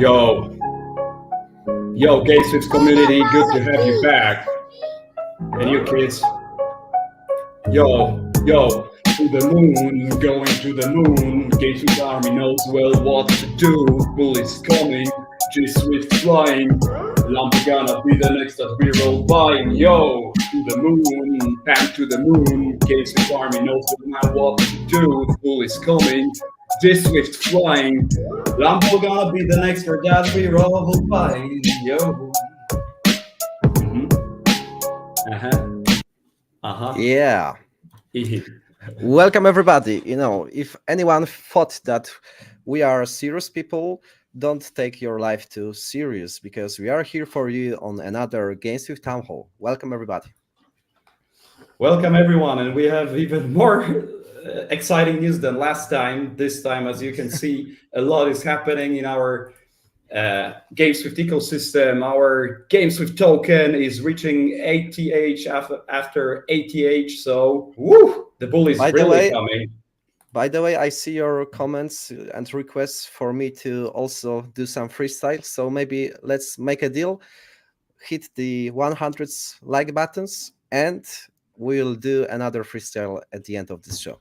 Yo, GameSwift community, good to have you back. And you kids, yo, to the moon, going to the moon. GameSwift army knows well what to do. Bullies coming, GSWIFT flying. Lambo gonna be the next that we roll by. Yo, to the moon, Pan to the moon. GameSwift army knows well what to do. The bullies coming, GSWIFT flying. Lambo gonna be the next that we roll by. Yo. Yeah. Welcome everybody. If anyone thought that we are serious people, don't take your life too serious, because we are here for you on another GameSwift Townhall. Welcome everybody. Welcome everyone, and we have even more exciting news than last time. This time, as you can see, a lot is happening in our GameSwift ecosystem. Our GameSwift token is reaching ATH after ATH, so woo, the bull is coming. By the way, I see your comments and requests for me to also do some freestyle, so maybe let's make a deal. Hit the 100 like buttons and we'll do another freestyle at the end of this show.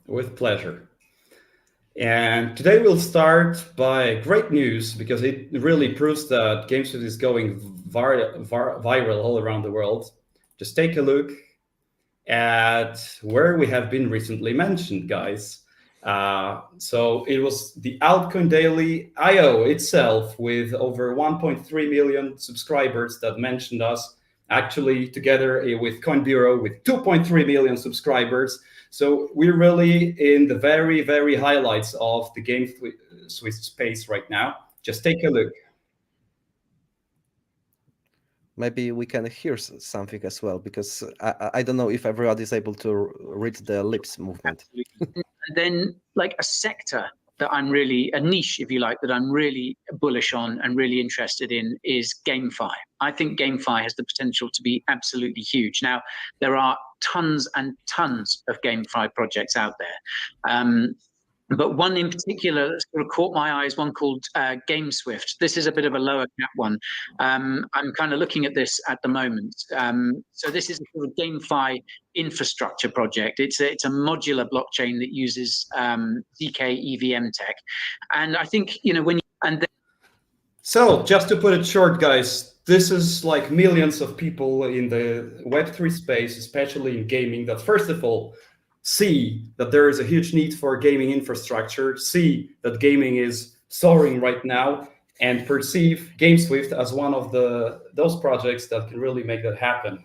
With pleasure. And today we'll start by great news, because it really proves that GameSwift is going viral all around the world. Just take a look at where we have been recently mentioned, guys. So it was the Altcoin Daily IO itself, with over 1.3 million subscribers, that mentioned us, actually together with Coinbureau with 2.3 million subscribers. So we're really in the very, very highlights of the GameSwift space right now. Just take a look. Maybe we can hear something as well, because I don't know if everybody is able to read the lips movement. And then, like, a sector that I'm really, a niche, if you like, that I'm really bullish on and really interested in is GameFi. I think GameFi has the potential to be absolutely huge. Now, there are tons and tons of GameFi projects out there. But one in particular that sort of caught my eye is one called GameSwift. This is a bit of a lower cap one. I'm kind of looking at this at the moment. So this is a sort of GameFi infrastructure project. It's a modular blockchain that uses ZK EVM tech. And I think, So just to put it short, guys, this is like millions of people in the Web3 space, especially in gaming, that first of all, see that there is a huge need for gaming infrastructure, see that gaming is soaring right now, and perceive GameSwift as one of those projects that can really make that happen.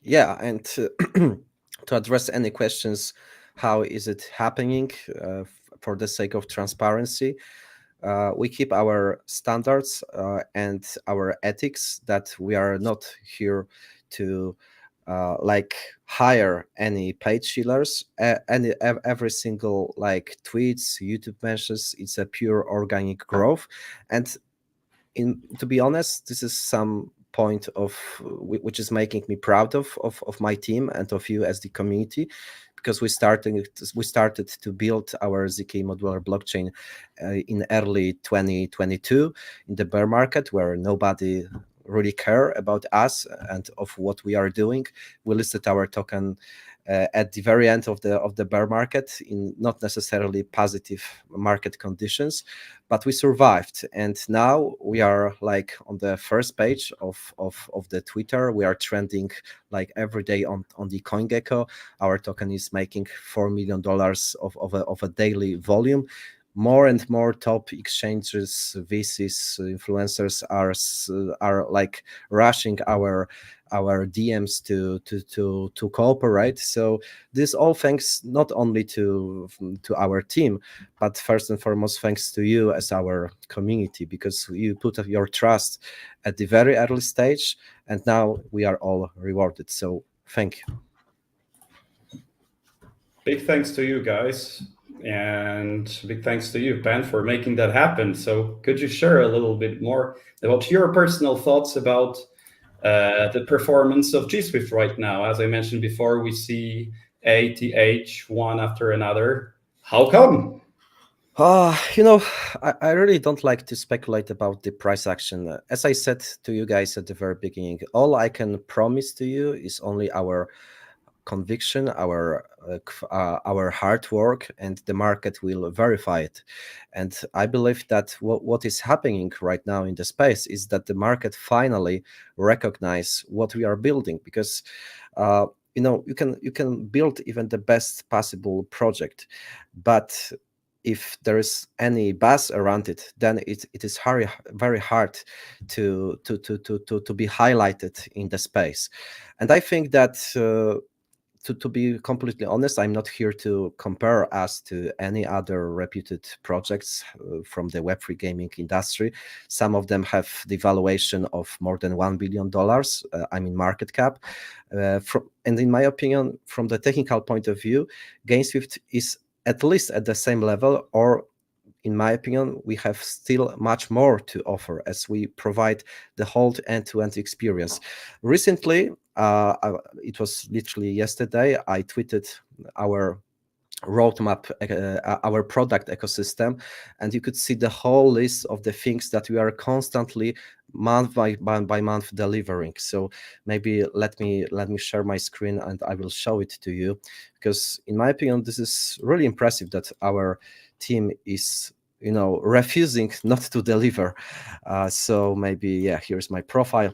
Yeah, and to address any questions, how is it happening, for the sake of transparency, we keep our standards and our ethics, that we are not here to hire any paid shillers. Every single tweets, YouTube mentions, it's a pure organic growth. And to be honest, this is some point of which is making me proud of my team and of you as the community, because we started to build our ZK modular blockchain in early 2022 in the bear market, where nobody really care about us and of what we are doing. We listed our token at the very end of the bear market, in not necessarily positive market conditions, but we survived. And now we are on the first page of the Twitter. We are trending every day on the CoinGecko. Our token is making $4 million of a daily volume. More and more top exchanges, VCs, influencers are rushing our DMs to cooperate. So this all thanks not only to our team, but first and foremost thanks to you as our community, because you put your trust at the very early stage, and now we are all rewarded. So thank you. Big thanks to you guys. And big thanks to you, Pan, for making that happen. So could you share a little bit more about your personal thoughts about the performance of GSWIFT right now? As I mentioned before, we see ATH one after another. How come? I really don't like to speculate about the price action. As I said to you guys at the very beginning, all I can promise to you is only our conviction, our hard work, and the market will verify it. And I believe that what is happening right now in the space is that the market finally recognize what we are building, because you can build even the best possible project, but if there is any buzz around it, then it is very hard to be highlighted in the space. And I think that to be completely honest, I'm not here to compare us to any other reputed projects from the Web3 gaming industry. Some of them have the valuation of more than $1 billion, market cap. And in my opinion, from the technical point of view, GameSwift is at least at the same level, or in my opinion, we have still much more to offer as we provide the whole end-to-end experience. Recently, it was literally yesterday, I tweeted our roadmap, our product ecosystem, and you could see the whole list of the things that we are constantly month by month delivering. So maybe let me share my screen and I will show it to you, because in my opinion this is really impressive that our team is refusing not to deliver. So maybe, here's my profile.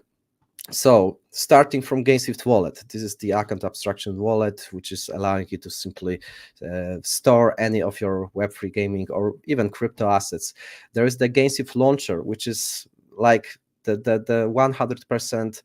So starting from GameSwift Wallet, this is the account abstraction wallet, which is allowing you to simply store any of your Web3 gaming or even crypto assets. There is the GameSwift Launcher, which is like the 100%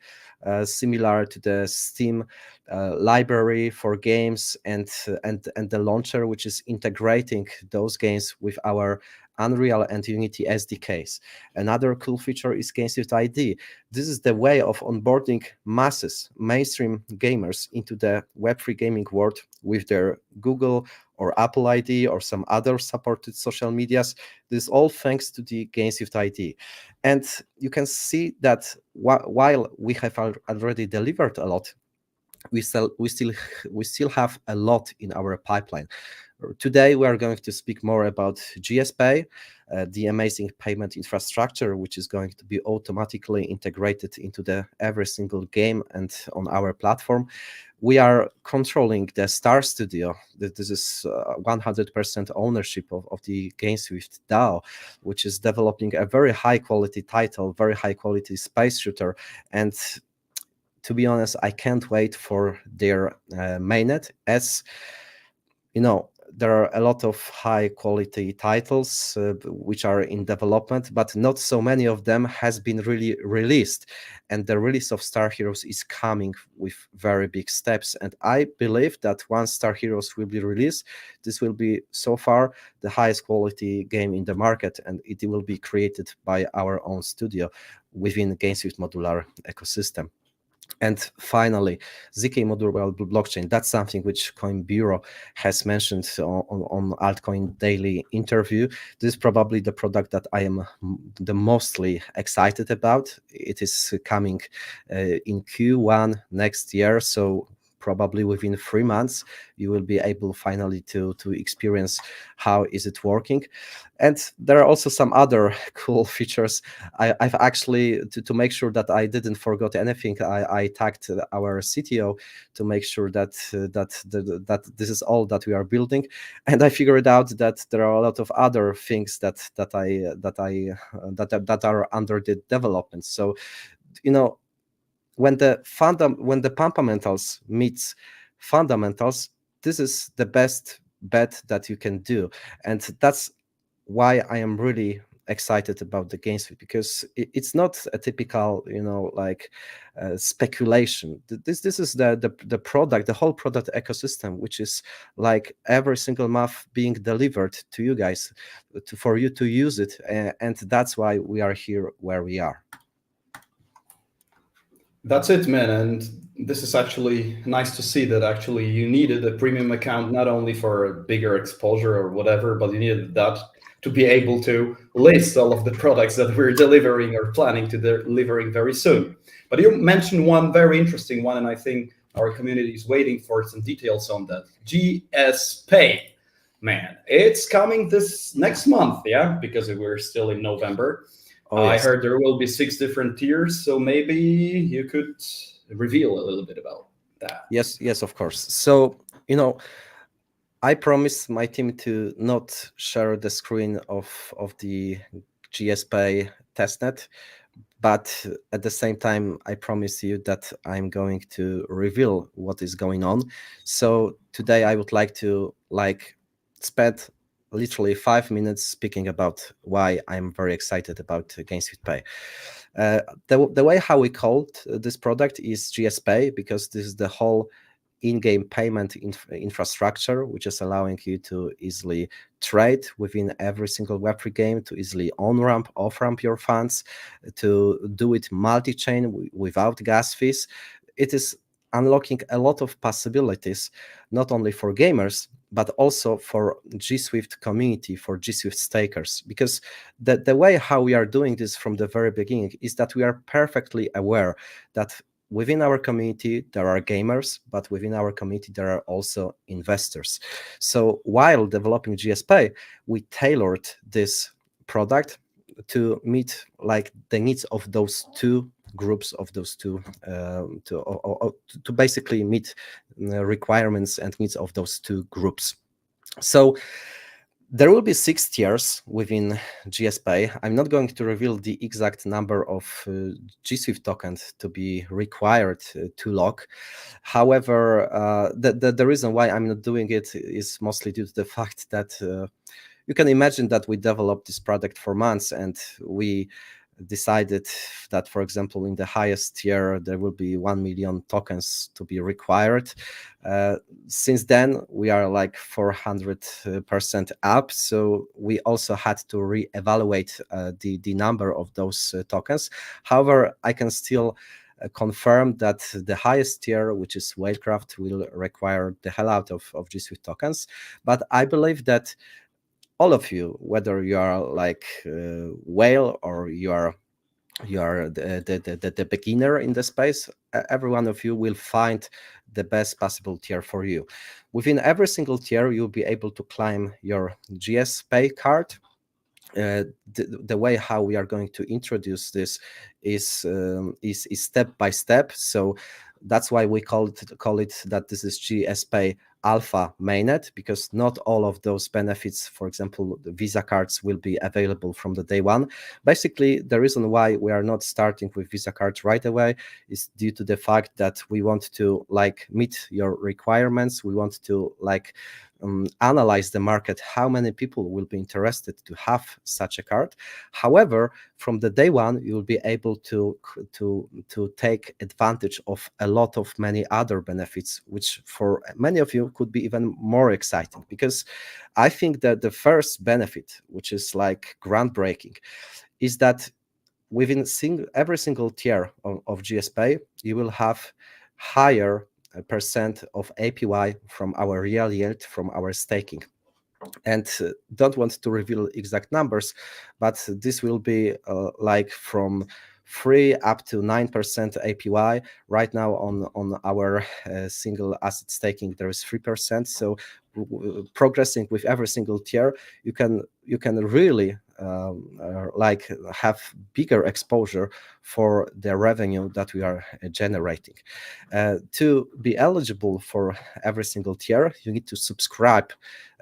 similar to the Steam library for games, and the launcher, which is integrating those games with our Unreal and Unity SDKs. Another cool feature is GameSwift ID. This is the way of onboarding mainstream gamers into the Web3 gaming world with their Google or Apple ID or some other supported social medias. This is all thanks to the GameSwift ID. And you can see that while we have already delivered a lot, we still have a lot in our pipeline. Today, we are going to speak more about GSPay, the amazing payment infrastructure, which is going to be automatically integrated into every single game and on our platform. We are controlling the Star Studio. This is 100% ownership of the GameSwift DAO, which is developing a very high quality title, very high quality space shooter. And to be honest, I can't wait for their mainnet, as there are a lot of high quality titles which are in development, but not so many of them has been really released. And the release of Star Heroes is coming with very big steps. And I believe that once Star Heroes will be released, this will be so far the highest quality game in the market, and it will be created by our own studio within GameSwift modular ecosystem. And finally, ZK modular blockchain. That's something which Coinbureau has mentioned on Altcoin Daily interview. This is probably the product that I am the mostly excited about. It is coming in Q1 next year, so probably within 3 months you will be able finally to experience how is it working. And there are also some other cool features. I've actually, to make sure that I didn't forget anything, I tagged our CTO to make sure that this is all that we are building. And I figured out that there are a lot of other things that are under the development. So when the fundamentals meets fundamentals, this is the best bet that you can do. And that's why I am really excited about the GameSwift, because it's not a typical, speculation. This is the product, the whole product ecosystem, which is like every single month being delivered to you guys, for you to use it, and that's why we are here where we are. That's it, man. And this is actually nice to see that actually you needed a premium account, not only for a bigger exposure or whatever, but you needed that to be able to list all of the products that we're delivering or planning to delivering very soon. But you mentioned one very interesting one, and I think our community is waiting for some details on that. GSPay. Man, it's coming this next month, yeah, because we're still in November. Oh, I yes. heard there will be 6 different tiers, so maybe you could reveal a little bit about that. Yes, of course. So, I promised my team to not share the screen of the GSP testnet, but at the same time, I promise you that I'm going to reveal what is going on. So today I would like to spend literally 5 minutes speaking about why I'm very excited about GameSwift Pay. The way how we called this product is GSP because this is the whole in-game payment infrastructure, which is allowing you to easily trade within every single Web3 game, to easily on-ramp, off-ramp your funds, to do it multi-chain without gas fees. It is unlocking a lot of possibilities, not only for gamers, but also for GSWIFT community, for GSWIFT stakers. Because the way how we are doing this from the very beginning is that we are perfectly aware that within our community, there are gamers, but within our community, there are also investors. So while developing GSP, we tailored this product to meet the needs of those two groups, of those two to basically meet requirements and needs of those two groups. So there will be 6 tiers within GSP. I'm not going to reveal the exact number of GSWIFT tokens to be required to lock. However, the reason why I'm not doing it is mostly due to the fact that you can imagine that we developed this product for months and we decided that, for example, in the highest tier, there will be 1 million tokens to be required. Since then, we are 400% up. So we also had to reevaluate the number of those tokens. However, I can still confirm that the highest tier, which is Whalecraft, will require the hell out of GSWIFT tokens. But I believe that all of you, whether you are whale or you are the beginner in the space, every one of you will find the best possible tier for you. Within every single tier, you'll be able to climb your GSP card. The way how we are going to introduce this is step by step. So that's why we call it that this is GSP Alpha mainnet, because not all of those benefits, for example, the Visa cards, will be available from the day one. Basically, the reason why we are not starting with Visa cards right away is due to the fact that we want to meet your requirements. We want to analyze the market, how many people will be interested to have such a card. However, from the day one, you will be able to take advantage of a lot of many other benefits, which for many of you could be even more exciting. Because I think that the first benefit, which is groundbreaking, is that within every single tier of GSP, you will have higher percent of APY from our real yield, from our staking. And don't want to reveal exact numbers, but this will be from 3 up to 9% APY. Right now on our single asset staking, there is 3%. So progressing with every single tier, you can really have bigger exposure for the revenue that we are generating. To be eligible for every single tier, you need to subscribe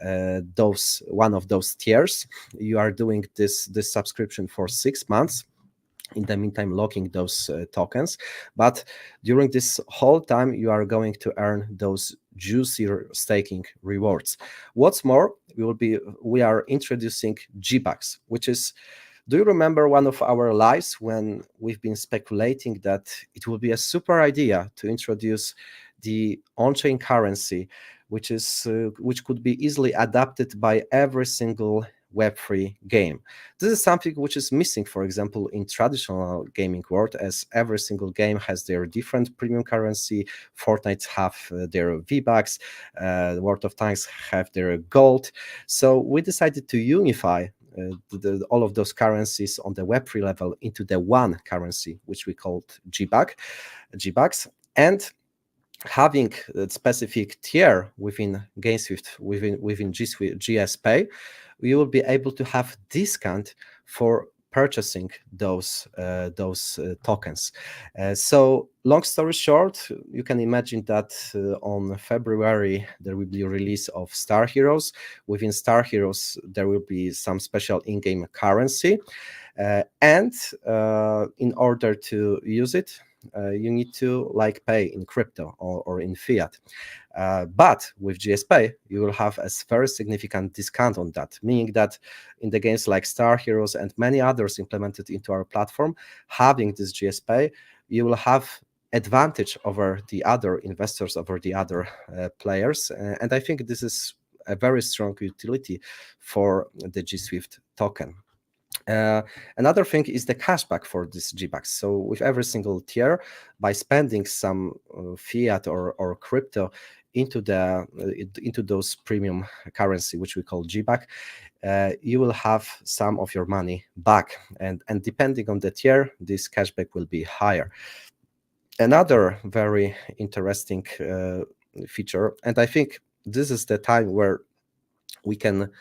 one of those tiers. You are doing this subscription for 6 months. In the meantime, locking those tokens, but during this whole time, you are going to earn those juicy staking rewards. What's more, we are introducing G-Bucks, which is, do you remember one of our lives when we've been speculating that it would be a super idea to introduce the on-chain currency, which could be easily adapted by every single Web3 game? This is something which is missing, for example, in traditional gaming world, as every single game has their different premium currency. Fortnite have their V-Bucks, World of Tanks have their gold. So we decided to unify all of those currencies on the Web3 level into the one currency, which we called G-Bucks. And having a specific tier within GameSwift, within GSPay, we will be able to have discount for purchasing those tokens. So long story short, you can imagine that on February there will be a release of Star Heroes. Within Star Heroes there will be some special in-game currency, and in order to use it, you need to pay in crypto or in fiat. But with GSPay, you will have a very significant discount on that, meaning that in the games like Star Heroes and many others implemented into our platform, having this GSPay, you will have advantage over the other investors, over the other players. And I think this is a very strong utility for the GSWIFT token. Another thing is the cashback for this GBucks. So with every single tier, by spending some fiat or crypto into those premium currency, which we call GBuck, you will have some of your money back, and depending on the tier, this cashback will be higher. Another very interesting feature, and I think this is the time where we can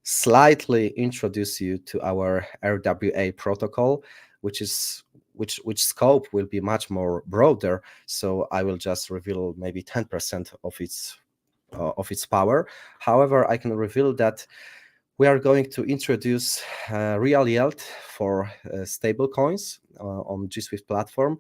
slightly introduce you to our RWA protocol, which scope will be much more broader. So I will just reveal maybe 10% of its power. However, I can reveal that we are going to introduce real yield for stable coins on GSWIFT platform,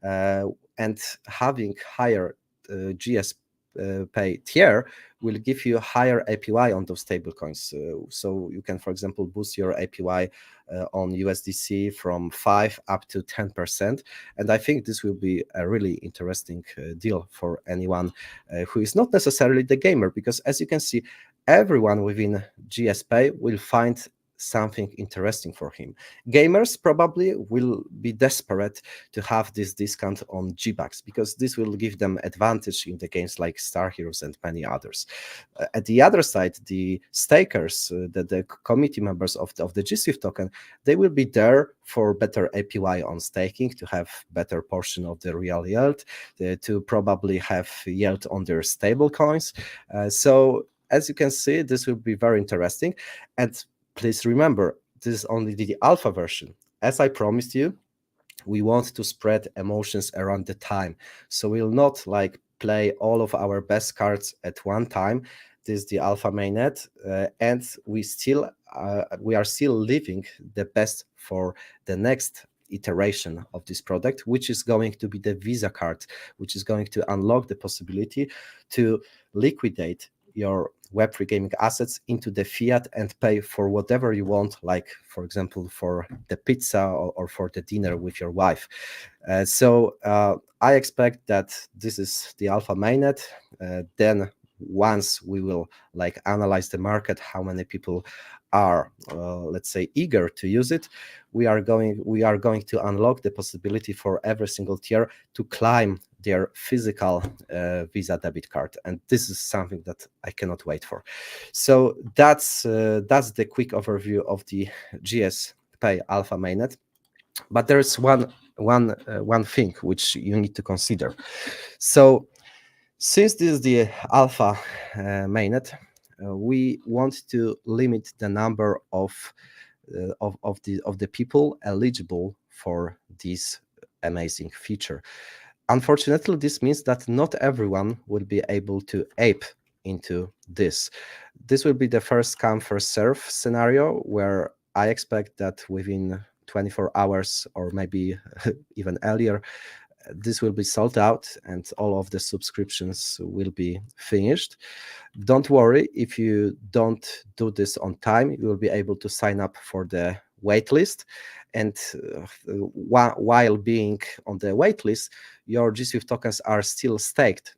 and having higher GSPay tier will give you higher APY on those stable coins. So you can, for example, boost your APY on USDC from 5 up to 10%. And I think this will be a really interesting deal for anyone who is not necessarily the gamer, because as you can see, everyone within GSPay will find something interesting for him. Gamers probably will be desperate to have this discount on GBucks, because this will give them advantage in the games like Star Heroes and many others. At the other side, the stakers, the committee members of the GSWIFT token, they will be there for better APY on staking, to have better portion of the real yield, to probably have yield on their stable coins. So as you can see, this will be very interesting. And please remember, this is only the alpha version. As I promised you, we want to spread emotions around the time. So we'll not play all of our best cards at one time. This is the alpha mainnet, and we are still leaving the best for the next iteration of this product, which is going to be the Visa card, which is going to unlock the possibility to liquidate your Web3 gaming assets into the fiat and pay for whatever you want, like, for example, for the pizza or for the dinner with your wife. So I expect that this is the alpha mainnet. Then once we will analyze the market, how many people are let's say eager to use it, we are going to unlock the possibility for every single tier to climb their physical Visa debit card, and this is something that I cannot wait for. So that's the quick overview of the GSPay alpha mainnet. But there's one thing which you need to consider. So since this is the alpha mainnet, we want to limit the number of the people eligible for this amazing feature. Unfortunately, this means that not everyone will be able to ape into this. This will be the first come, first serve scenario, where I expect that within 24 hours or maybe even earlier, this will be sold out and all of the subscriptions will be finished. Don't worry, if you don't do this on time, you will be able to sign up for the waitlist. And while being on the waitlist, your GSWIFT tokens are still staked.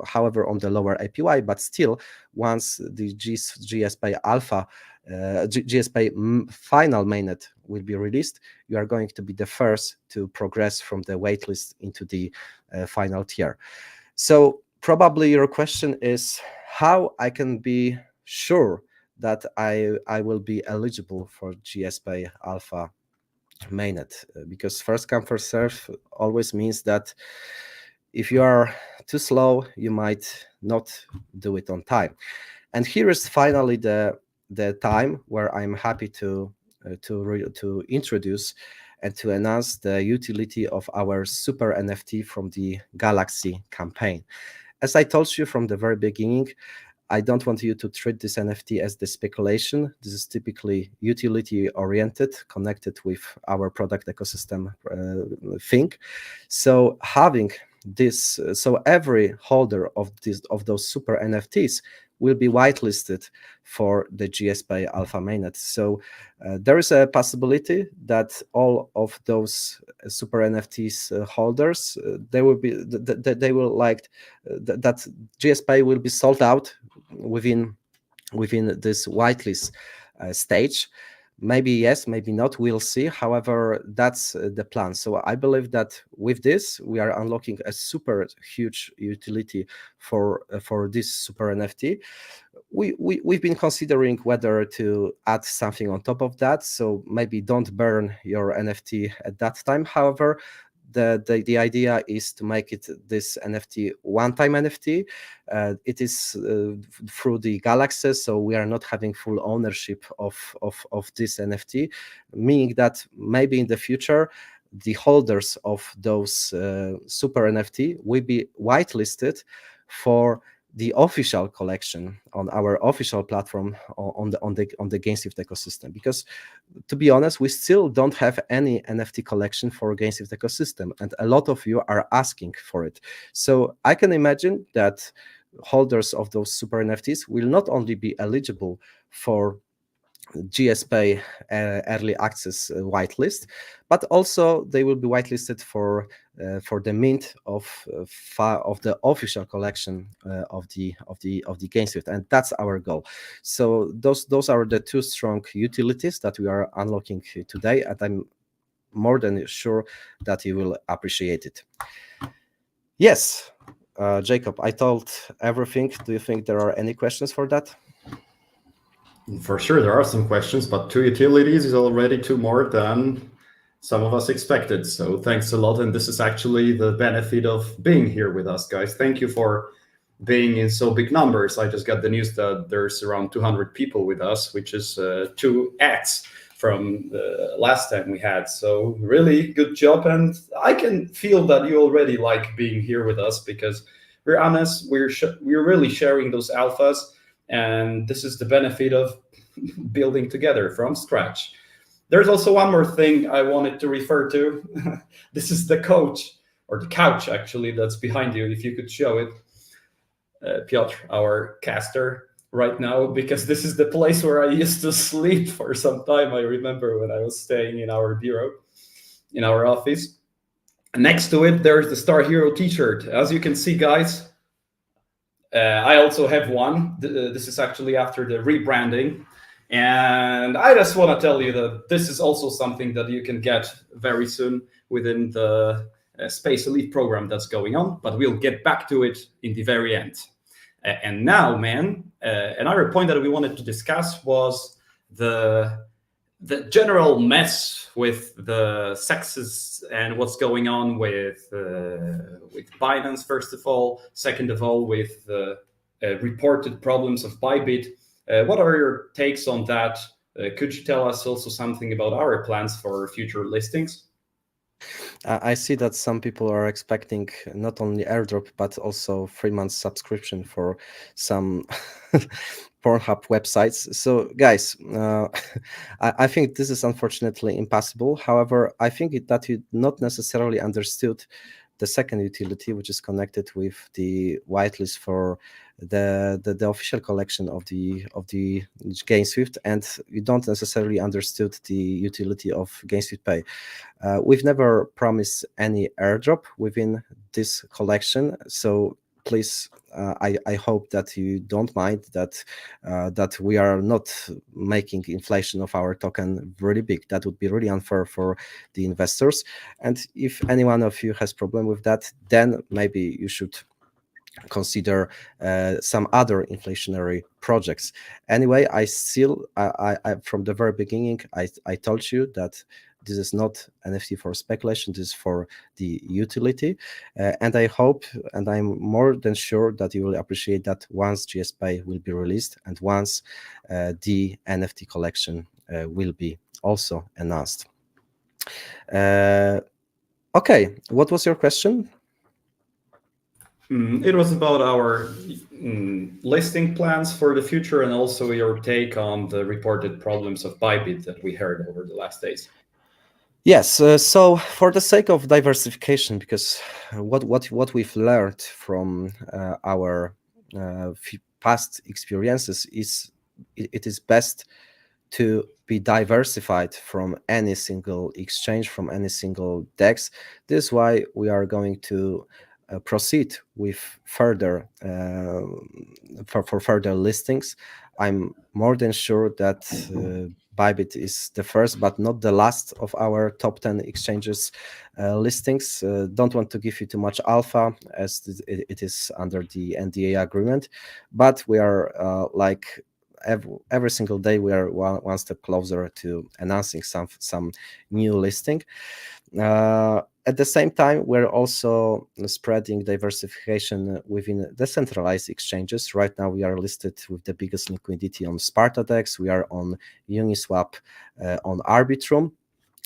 However, on the lower APY, but still, once the GSPay alpha, GSPay final mainnet will be released, you are going to be the first to progress from the waitlist into the final tier. So probably your question is how I can be sure that I will be eligible for GSPay alpha mainnet, because first come first serve always means that if you are too slow, you might not do it on time. And here is finally the time where I'm happy to introduce and to announce the utility of our super NFT from the Galaxy campaign. As I told you from the very beginning, I don't want you to treat this NFT as the speculation. This is typically utility-oriented, connected with our product ecosystem thing. So having this, so every holder of those super NFTs will be whitelisted for the GSPay Alpha Mainnet. So there is a possibility that all of those super NFTs holders, they will that GSPay will be sold out within this whitelist stage. Maybe yes, maybe not, we'll see. However, that's the plan. So I believe that with this, we are unlocking a super huge utility for this super NFT. We've been considering whether to add something on top of that. So maybe don't burn your NFT at that time. However, the idea is to make it this NFT one-time NFT. It is through the Galaxy, so we are not having full ownership of this NFT, meaning that maybe in the future the holders of those super NFT will be whitelisted for the official collection on our official platform on the GameSwift ecosystem. Because to be honest, we still don't have any NFT collection for GameSwift ecosystem, and a lot of you are asking for it. So I can imagine that holders of those super NFTs will not only be eligible for GSPay early access whitelist, but also they will be whitelisted for the mint of the official collection of the GameSwift, and that's our goal. So those are the two strong utilities that we are unlocking today, and I'm more than sure that you will appreciate it. Yes, Jakub, I told everything. Do you think there are any questions for that? For sure, there are some questions, but 2 utilities is already 2 more than some of us expected. So thanks a lot. And this is actually the benefit of being here with us, guys. Thank you for being in so big numbers. I just got the news that there's around 200 people with us, which is 2x from the last time we had. So really good job. And I can feel that you already like being here with us, because we're honest, we're really sharing those alphas. And this is the benefit of building together from scratch. There's also one more thing I wanted to refer to. This is the couch, or the couch actually, that's behind you. If you could show it, Piotr, our caster, right now, because this is the place where I used to sleep for some time. I remember when I was staying in our bureau, in our office. Next to it, there's the Star Hero t-shirt. As you can see, guys, I also have one. This is actually after the rebranding. And I just want to tell you that this is also something that you can get very soon within the Space Elite program that's going on, but we'll get back to it in the very end. And now, man, another point that we wanted to discuss was the general mess with the sexes and what's going on with Binance, first of all. Second of all, with the reported problems of Bybit. What are your takes on that? Could you tell us also something about our plans for future listings? I see that some people are expecting not only airdrop, but also 3 months subscription for some Pornhub websites. So guys, I think this is unfortunately impossible. However, I think that you not necessarily understood the second utility, which is connected with the whitelist for the official collection of the GameSwift, and you don't necessarily understood the utility of GameSwift Pay. We've never promised any airdrop within this collection, so please, I hope that you don't mind that we are not making inflation of our token really big. That would be really unfair for the investors. And if any one of you has problem with that, then maybe you should consider some other inflationary projects. Anyway, I from the very beginning, I told you that This is not NFT for speculation. This is for the utility. And I hope, and I'm more than sure that you will appreciate that once GSPay will be released and once the NFT collection will be also announced. Okay, what was your question? It was about our listing plans for the future and also your take on the reported problems of Bybit that we heard over the last days. Yes, so for the sake of diversification, because what we've learned from our past experiences is it is best to be diversified from any single exchange, from any single DEX. This is why we are going to proceed with further for further listings. I'm more than sure that Bybit is the first but not the last of our top 10 exchanges listings. Don't want to give you too much alpha as it is under the NDA agreement, but we are like every single day we are one step closer to announcing some new listing. At the same time, we're also spreading diversification within decentralized exchanges. Right now, we are listed with the biggest liquidity on SpartaDEX. We are on Uniswap, on Arbitrum.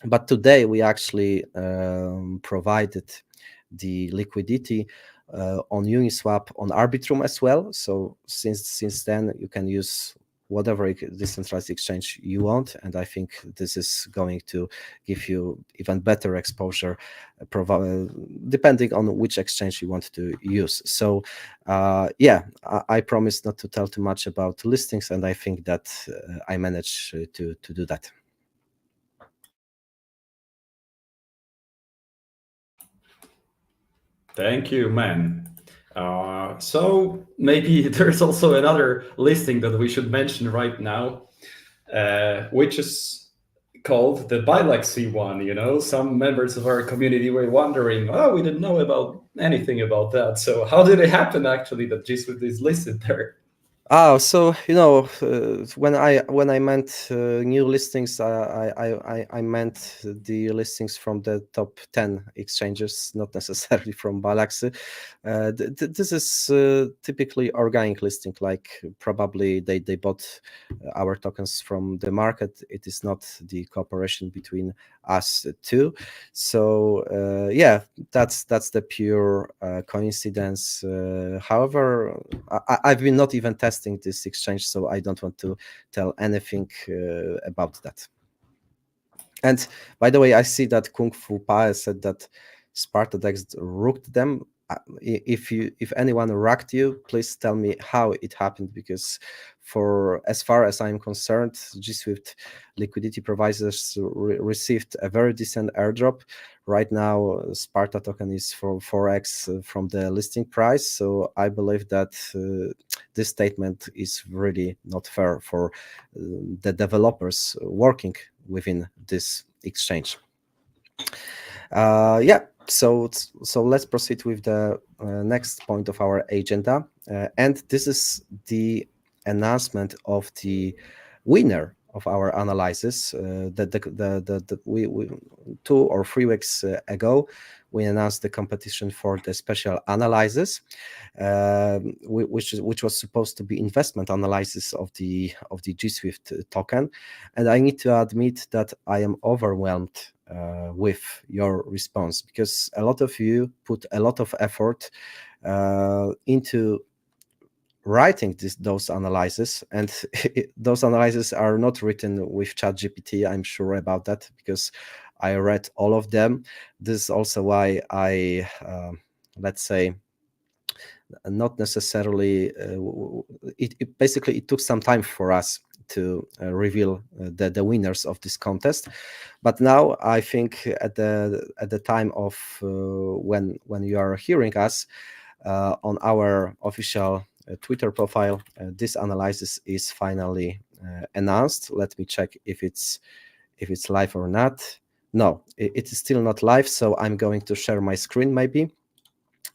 But today, we actually provided the liquidity on Uniswap, on Arbitrum as well. So since then, you can use whatever decentralized exchange you want, and I think this is going to give you even better exposure, depending on which exchange you want to use. So yeah, I promise not to tell too much about listings, and I think that I managed to do that. Thank you, man. So maybe there's also another listing that we should mention right now, which is called the Bilaxy one. You know, some members of our community were wondering, oh, we didn't know about anything about that. So how did it happen actually that GSWIFT is listed there? Oh, so you know, when I meant new listings, I meant the listings from the top 10 exchanges, not necessarily from Bilaxy. This is typically organic listing, like probably they bought our tokens from the market. It is not the cooperation between us two. So yeah, that's the pure coincidence. However, I've been not even testing this exchange, so I don't want to tell anything about that. And by the way, I see that Kung Fu Pae said that SpartaDEX rooked them. If anyone racked you, please tell me how it happened, because for as far as I'm concerned, GSWIFT liquidity providers received a very decent airdrop. Right now, Sparta token is for 4x from the listing price. So I believe that this statement is really not fair for the developers working within this exchange. Yeah. So let's proceed with the next point of our agenda, and this is the announcement of the winner of our analysis. We 2 or 3 weeks ago, we announced the competition for the special analysis, which was supposed to be investment analysis of the GSWIFT token, and I need to admit that I am overwhelmed with your response, because a lot of you put a lot of effort into writing those analyses, and those analyses are not written with ChatGPT. I'm sure about that, because I read all of them. This is also why I let's say not necessarily it basically it took some time for us to reveal the winners of this contest, but now I think at the time of when you are hearing us on our official Twitter profile, this analysis is finally announced. Let me check if it's live or not. No, it is still not live, so I'm going to share my screen maybe,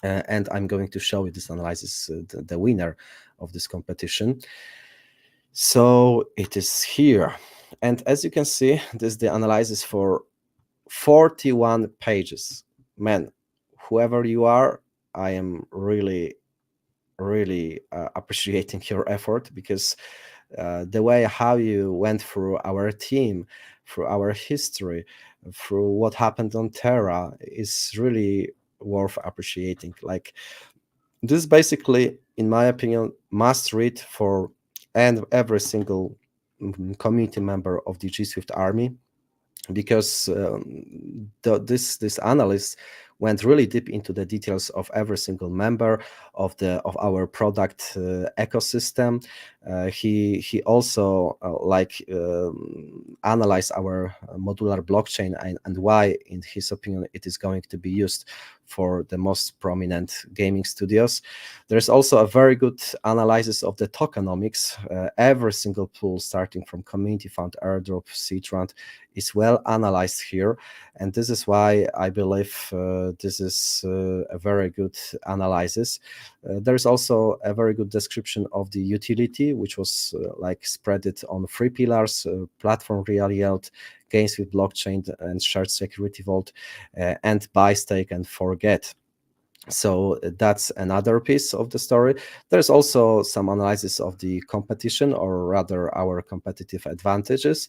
and I'm going to show you this analysis, the winner of this competition. So it is here, and as you can see, this is the analysis for 41 pages. Man, whoever you are, I am really appreciating your effort, because the way how you went through our team, through our history, through what happened on Terra is really worth appreciating. Like, this basically, in my opinion, must read for every single community member of the GSWIFT army, because this analyst went really deep into the details of every single member of our product ecosystem. He also analyzed our modular blockchain, and why, in his opinion, it is going to be used for the most prominent gaming studios. There's also a very good analysis of the tokenomics. Every single pool, starting from community fund, airdrop, seed round, is well analyzed here, and this is why I believe this is a very good analysis. There is also a very good description of the utility, which was spread it on 3 pillars: platform real yield, GameSwift blockchain, and shared security vault, and buy, stake, and forget. So that's another piece of the story. There's also some analysis of the competition, or rather our competitive advantages,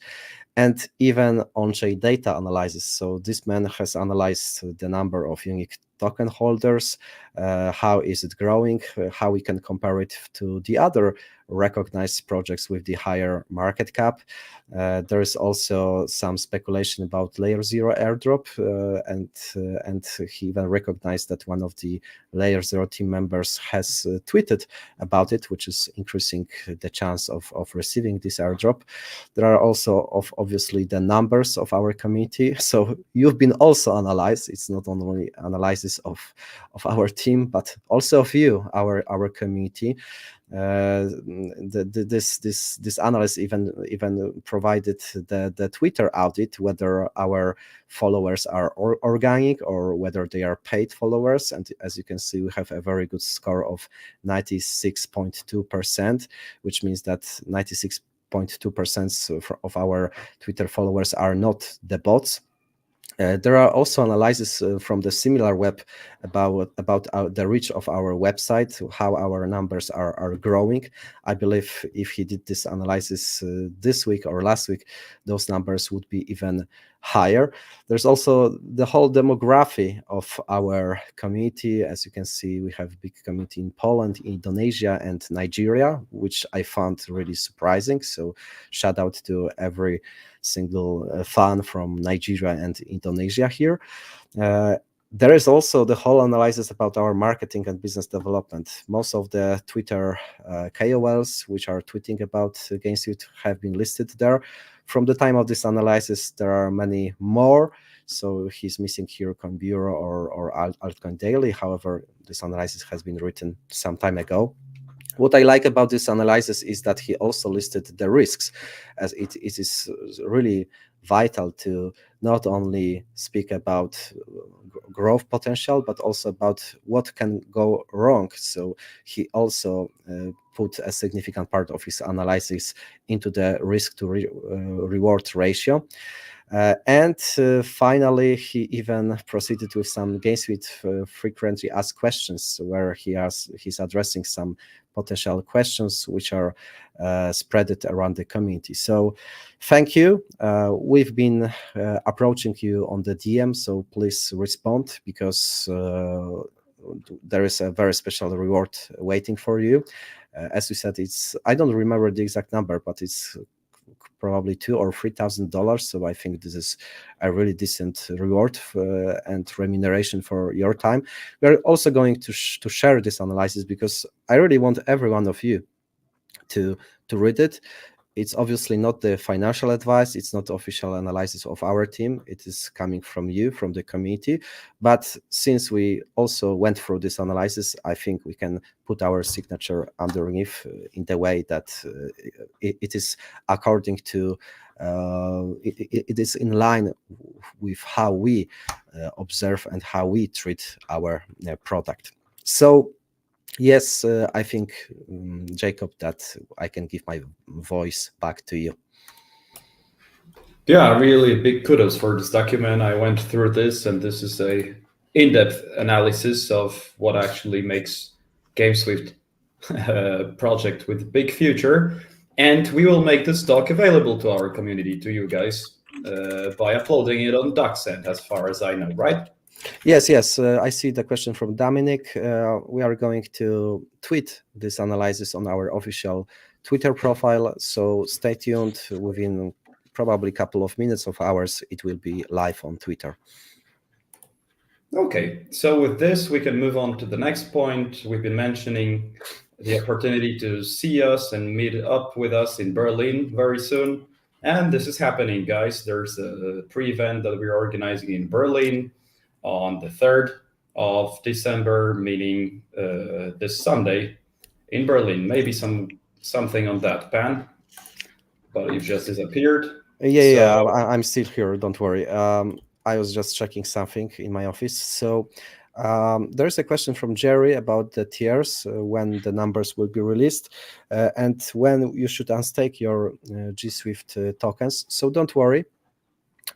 and even on-chain data analysis. So this man has analyzed the number of unique token holders, how is it growing, how we can compare it to the other recognized projects with the higher market cap. There is also some speculation about layer 0 airdrop, and he even recognized that one of the layer 0 team members has tweeted about it, which is increasing the chance of receiving this airdrop. There are also obviously the numbers of our community. So you've been also analyzed. It's not only analysis of our team, but also of you, our community. This analyst even provided the Twitter audit, whether our followers are organic or whether they are paid followers. And as you can see, we have a very good score of 96.2%, which means that 96.2% of our Twitter followers are not the bots. There are also analyses from the similar web about the reach of our website, how our numbers are growing. I believe if he did this analysis this week or last week, those numbers would be even higher. There's also the whole demography of our community. As you can see, we have a big community in Poland, Indonesia, and Nigeria, which I found really surprising. So shout out to every single fan from Nigeria and Indonesia here. There is also the whole analysis about our marketing and business development. Most of the Twitter KOLs which are tweeting about GameSwift have been listed there. From the time of this analysis, there are many more. So he's missing here Coinbureau or Altcoin Daily. However, this analysis has been written some time ago. What I like about this analysis is that he also listed the risks, as it is really vital to not only speak about growth potential, but also about what can go wrong. So he also put a significant part of his analysis into the risk to reward ratio. Finally, he even proceeded with some GameSwift frequently asked questions, where he's addressing some potential questions which are spread around the community. So thank you. We've been approaching you on the DM, so please respond, because there is a very special reward waiting for you. As we said, I don't remember the exact number, but it's probably $2,000 or $3,000. So I think this is a really decent reward and remuneration for your time. We're also going to share this analysis, because I really want every one of you to read it. It's obviously not the financial advice. It's not official analysis of our team. It is coming from you, from the community. But since we also went through this analysis, I think we can put our signature underneath in the way that it is according to, it is in line with how we observe and how we treat our product. So yes, I think, Jakub, that I can give my voice back to you. Yeah, really big kudos for this document. I went through this, and this is a in-depth analysis of what actually makes GameSwift a project with big future. And we will make this doc available to our community, to you guys, by uploading it on DocSend, as far as I know, right? Yes. I see the question from Dominic. We are going to tweet this analysis on our official Twitter profile, so stay tuned. Within probably a couple of minutes of hours, it will be live on Twitter. Okay, so with this, we can move on to the next point. We've been mentioning the opportunity to see us and meet up with us in Berlin very soon. And this is happening, guys. There's a pre-event that we're organizing in Berlin on the 3rd of December, meaning this Sunday in Berlin. Maybe something on that, Pan, but you've just disappeared. Yeah, I'm still here. Don't worry. I was just checking something in my office. So there's a question from Jerry about the tiers, when the numbers will be released, and when you should unstake your GSWIFT tokens. So don't worry.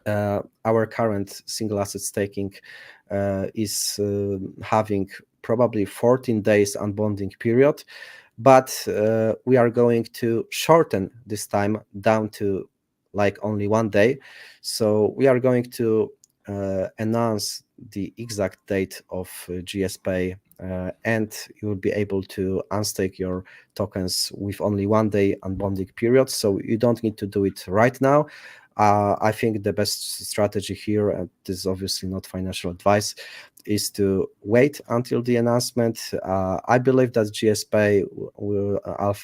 Our current single asset staking is having probably 14 days unbonding period, but we are going to shorten this time down to like only 1 day. So we are going to announce the exact date of GSPay, and you will be able to unstake your tokens with only 1 day unbonding period. So you don't need to do it right now. I think the best strategy here, and this is obviously not financial advice, is to wait until the announcement. I believe that GSPay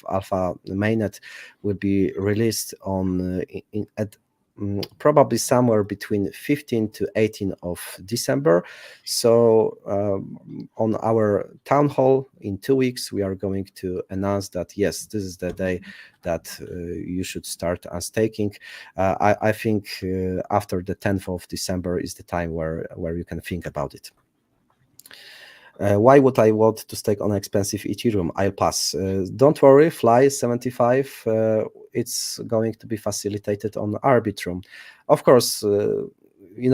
Alpha Mainnet will be released on at probably somewhere between 15 to 18 of December. So on our town hall in 2 weeks, we are going to announce that, yes, this is the day that you should start unstaking. I think after the 10th of December is the time where you can think about it. Why would I want to stake on expensive Ethereum? I'll pass. Don't worry, Fly 75. It's going to be facilitated on Arbitrum. Of course, we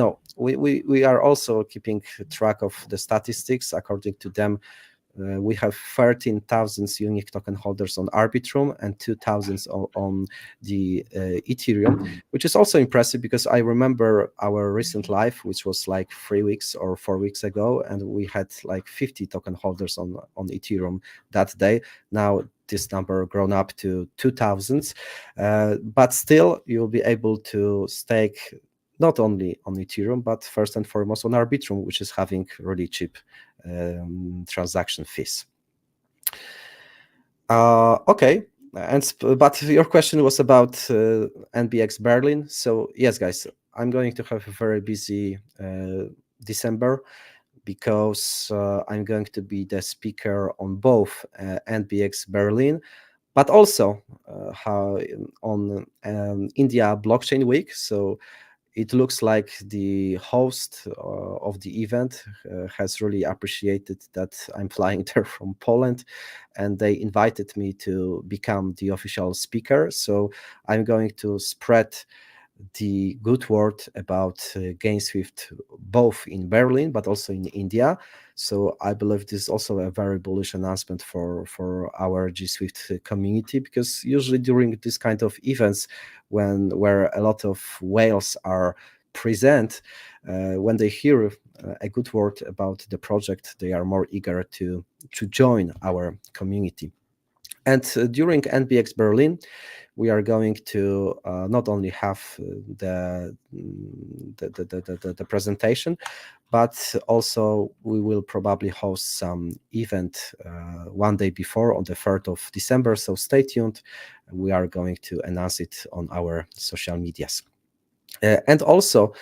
are also keeping track of the statistics. According to them, we have 13,000 unique token holders on Arbitrum and 2,000 on the Ethereum, which is also impressive because I remember our recent live, which was like 3 weeks or 4 weeks ago, and we had like 50 token holders on Ethereum that day. Now this number grown up to 2,000, but still you'll be able to stake not only on Ethereum, but first and foremost on Arbitrum, which is having really cheap transaction fees. Okay, but your question was about NBX Berlin. So yes, guys, I'm going to have a very busy December because I'm going to be the speaker on both NBX Berlin, but also on India Blockchain Week. So it looks like the host of the event has really appreciated that I'm flying there from Poland, and they invited me to become the official speaker. So I'm going to spread the good word about GameSwift both in Berlin but also in India. So I believe this is also a very bullish announcement for our GSwift community, because usually during this kind of events, where a lot of whales are present, when they hear a good word about the project, they are more eager to join our community. And during NBX Berlin, we are going to not only have the presentation, but also we will probably host some event 1 day before, on the 3rd of December. So stay tuned. We are going to announce it on our social medias. And also,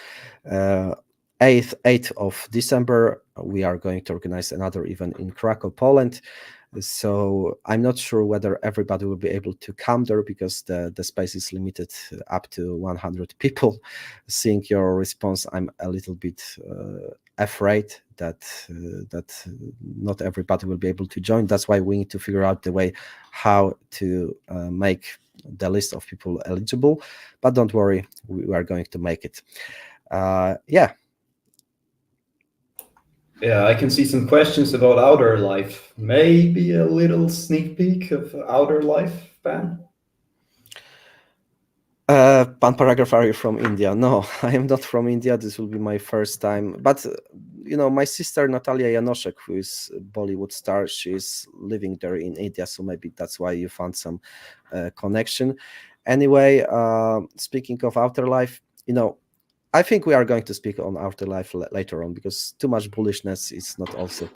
8th of December, we are going to organize another event in Krakow, Poland. So I'm not sure whether everybody will be able to come there, because the space is limited up to 100 people. Seeing your response, I'm a little bit afraid that not everybody will be able to join. That's why we need to figure out the way how to make the list of people eligible, but don't worry, we are going to make it. Yeah. Yeah, I can see some questions about Outer Life. Maybe a little sneak peek of Outer Life, Pan? PanParagraf, are you from India? No, I am not from India. This will be my first time. But, my sister Natalia Janoszek, who is a Bollywood star, she's living there in India. So maybe that's why you found some connection. Anyway, speaking of Outer Life, I think we are going to speak on Afterlife later on, because too much bullishness is not also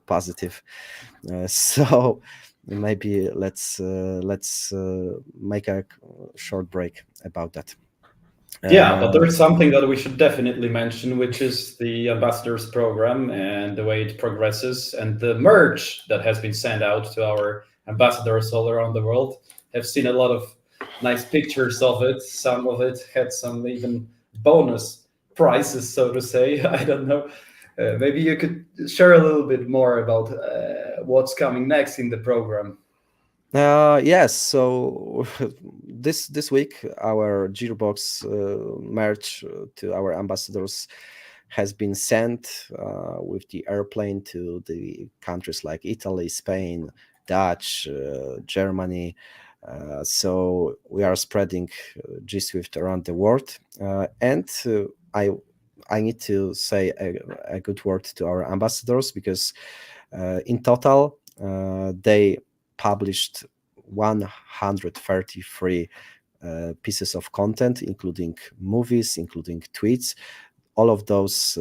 positive. So maybe let's make a short break about that. Yeah, but there's something that we should definitely mention, which is the ambassadors program and the way it progresses, and the merch that has been sent out to our ambassadors all around the world. I've seen a lot of nice pictures of it. Some of it had some even bonus prizes, so to say. I don't know. Maybe you could share a little bit more about what's coming next in the program. Yes, so this week our Gearbox merch to our ambassadors has been sent with the airplane to the countries like Italy, Spain, Dutch, Germany. So we are spreading GSWIFT around the world, and I need to say a good word to our ambassadors, because in total they published 133 pieces of content, including movies, including tweets. All of this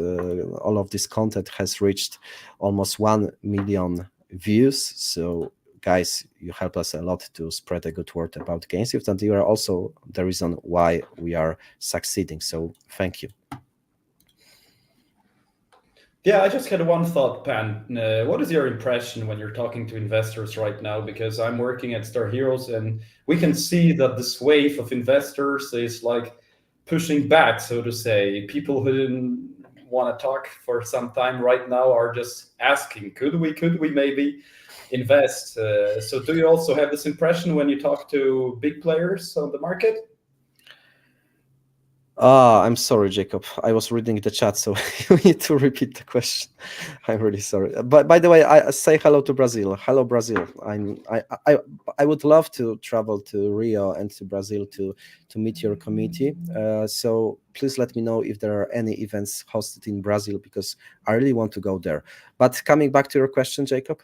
content has reached almost 1 million views. So guys, you help us a lot to spread a good word about GameSwift, and you are also the reason why we are succeeding. So thank you. Yeah, I just had one thought, Pan. What is your impression when you're talking to investors right now? Because I'm working at Star Heroes, and we can see that this wave of investors is like pushing back, so to say. People who didn't want to talk for some time right now are just asking, could we maybe invest? So do you also have this impression when you talk to big players on the market? I'm sorry, Jacob. I was reading the chat, so you need to repeat the question. I'm really sorry. But by the way, I say hello to Brazil. Hello, Brazil. I would love to travel to Rio and to Brazil to meet your community. So please let me know if there are any events hosted in Brazil, because I really want to go there. But coming back to your question, Jacob.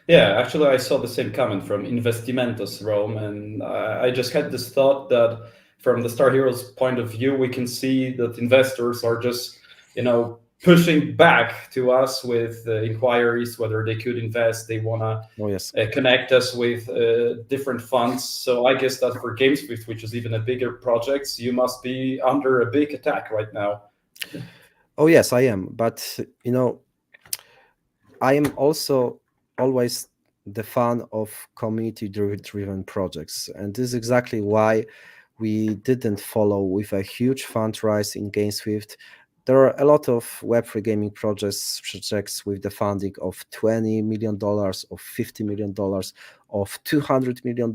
Yeah, actually, I saw the same comment from Investimentos Rome, and I just had this thought that from the Star Heroes point of view, we can see that investors are just, pushing back to us with inquiries whether they could invest. They want to connect us with different funds. So I guess that for GameSwift, which is even a bigger project, you must be under a big attack right now. Oh yes, I am. But I am also always the fan of community-driven projects, and this is exactly why we didn't follow with a huge fundraise in GameSwift. There are a lot of Web3 gaming projects with the funding of $20 million, of $50 million, of $200 million,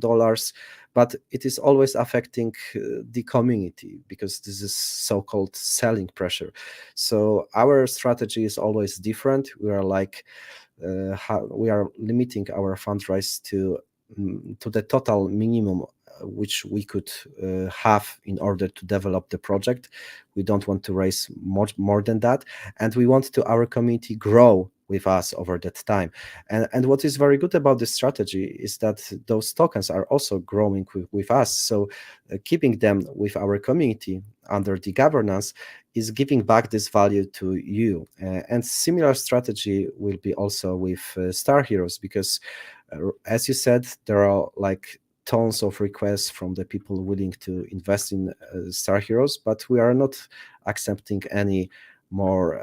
but it is always affecting the community, because this is so-called selling pressure. So our strategy is always different. We are we are limiting our fundraise to the total minimum which we could have in order to develop the project. We don't want to raise much more than that, and we want our community grow with us over that time. And what is very good about this strategy is that those tokens are also growing with us. So keeping them with our community under the governance is giving back this value to you. And similar strategy will be also with Star Heroes, because as you said, there are tons of requests from the people willing to invest in Star Heroes, but we are not accepting any more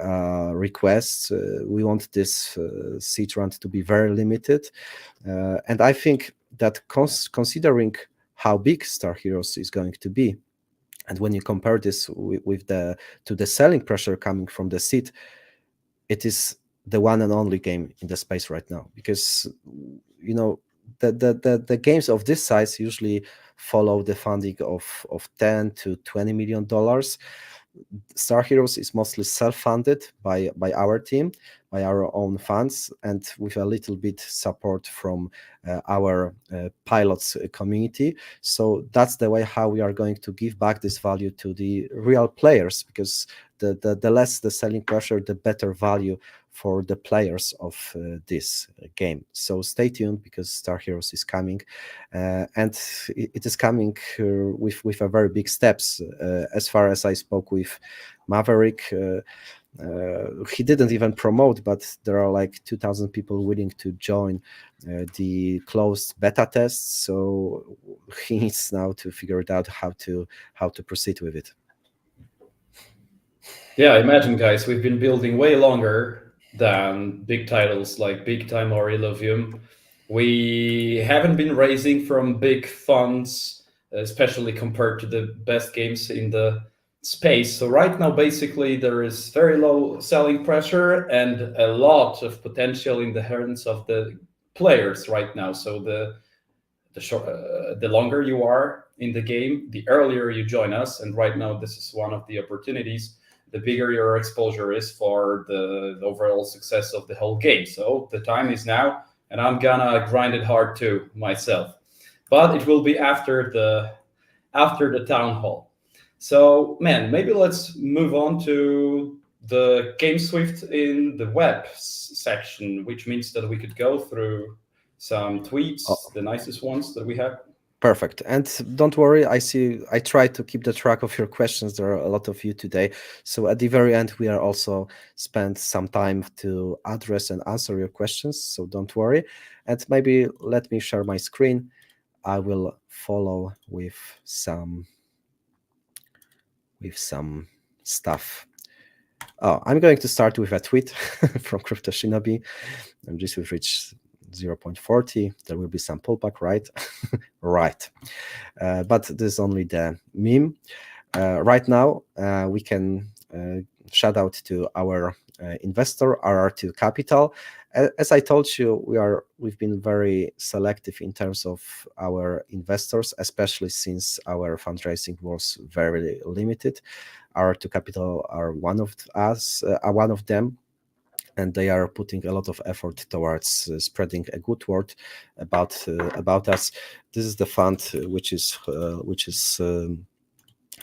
requests. We want this seed round to be very limited, and I think that considering how big Star Heroes is going to be, and when you compare this to the selling pressure coming from the seed, it is the one and only game in the space right now, because the games of this size usually follow the funding of 10 to 20 million dollars. Star Heroes is mostly self-funded by our team, by our own funds, and with a little bit support from our pilots community. So that's the way how we are going to give back this value to the real players, because the less the selling pressure, the better value for the players of this game. So stay tuned, because Star Heroes is coming, and it is coming with a very big steps. As far as I spoke with Maverick, he didn't even promote, but there are like 2,000 people willing to join the closed beta tests. So he needs now to figure it out how to proceed with it. Yeah, imagine, guys, we've been building way longer than big titles like Big Time or Illuvium. We haven't been raising from big funds, especially compared to the best games in the space. So right now, basically, there is very low selling pressure and a lot of potential in the hands of the players right now. So the longer you are in the game, the earlier you join us. And right now, this is one of the opportunities. The bigger your exposure is for the overall success of the whole game. So the time is now, and I'm gonna grind it hard too myself. But it will be after the Townhall. So, man, maybe let's move on to the GameSwift in the web section, which means that we could go through some tweets, the nicest ones that we have. Perfect. And don't worry, I try to keep the track of your questions. There are a lot of you today. So at the very end, we are also spend some time to address and answer your questions. So don't worry. And maybe let me share my screen. I will follow with some stuff. Oh, I'm going to start with a tweet from Crypto Shinobi. And this will reach 0.40. There will be some pullback, right? Right. But this is only the meme. Right now, we can shout out to our investor, RR2 Capital. As I told you, we've been very selective in terms of our investors, especially since our fundraising was very limited. RR2 Capital are one of them. And they are putting a lot of effort towards spreading a good word about us. This is the fund which is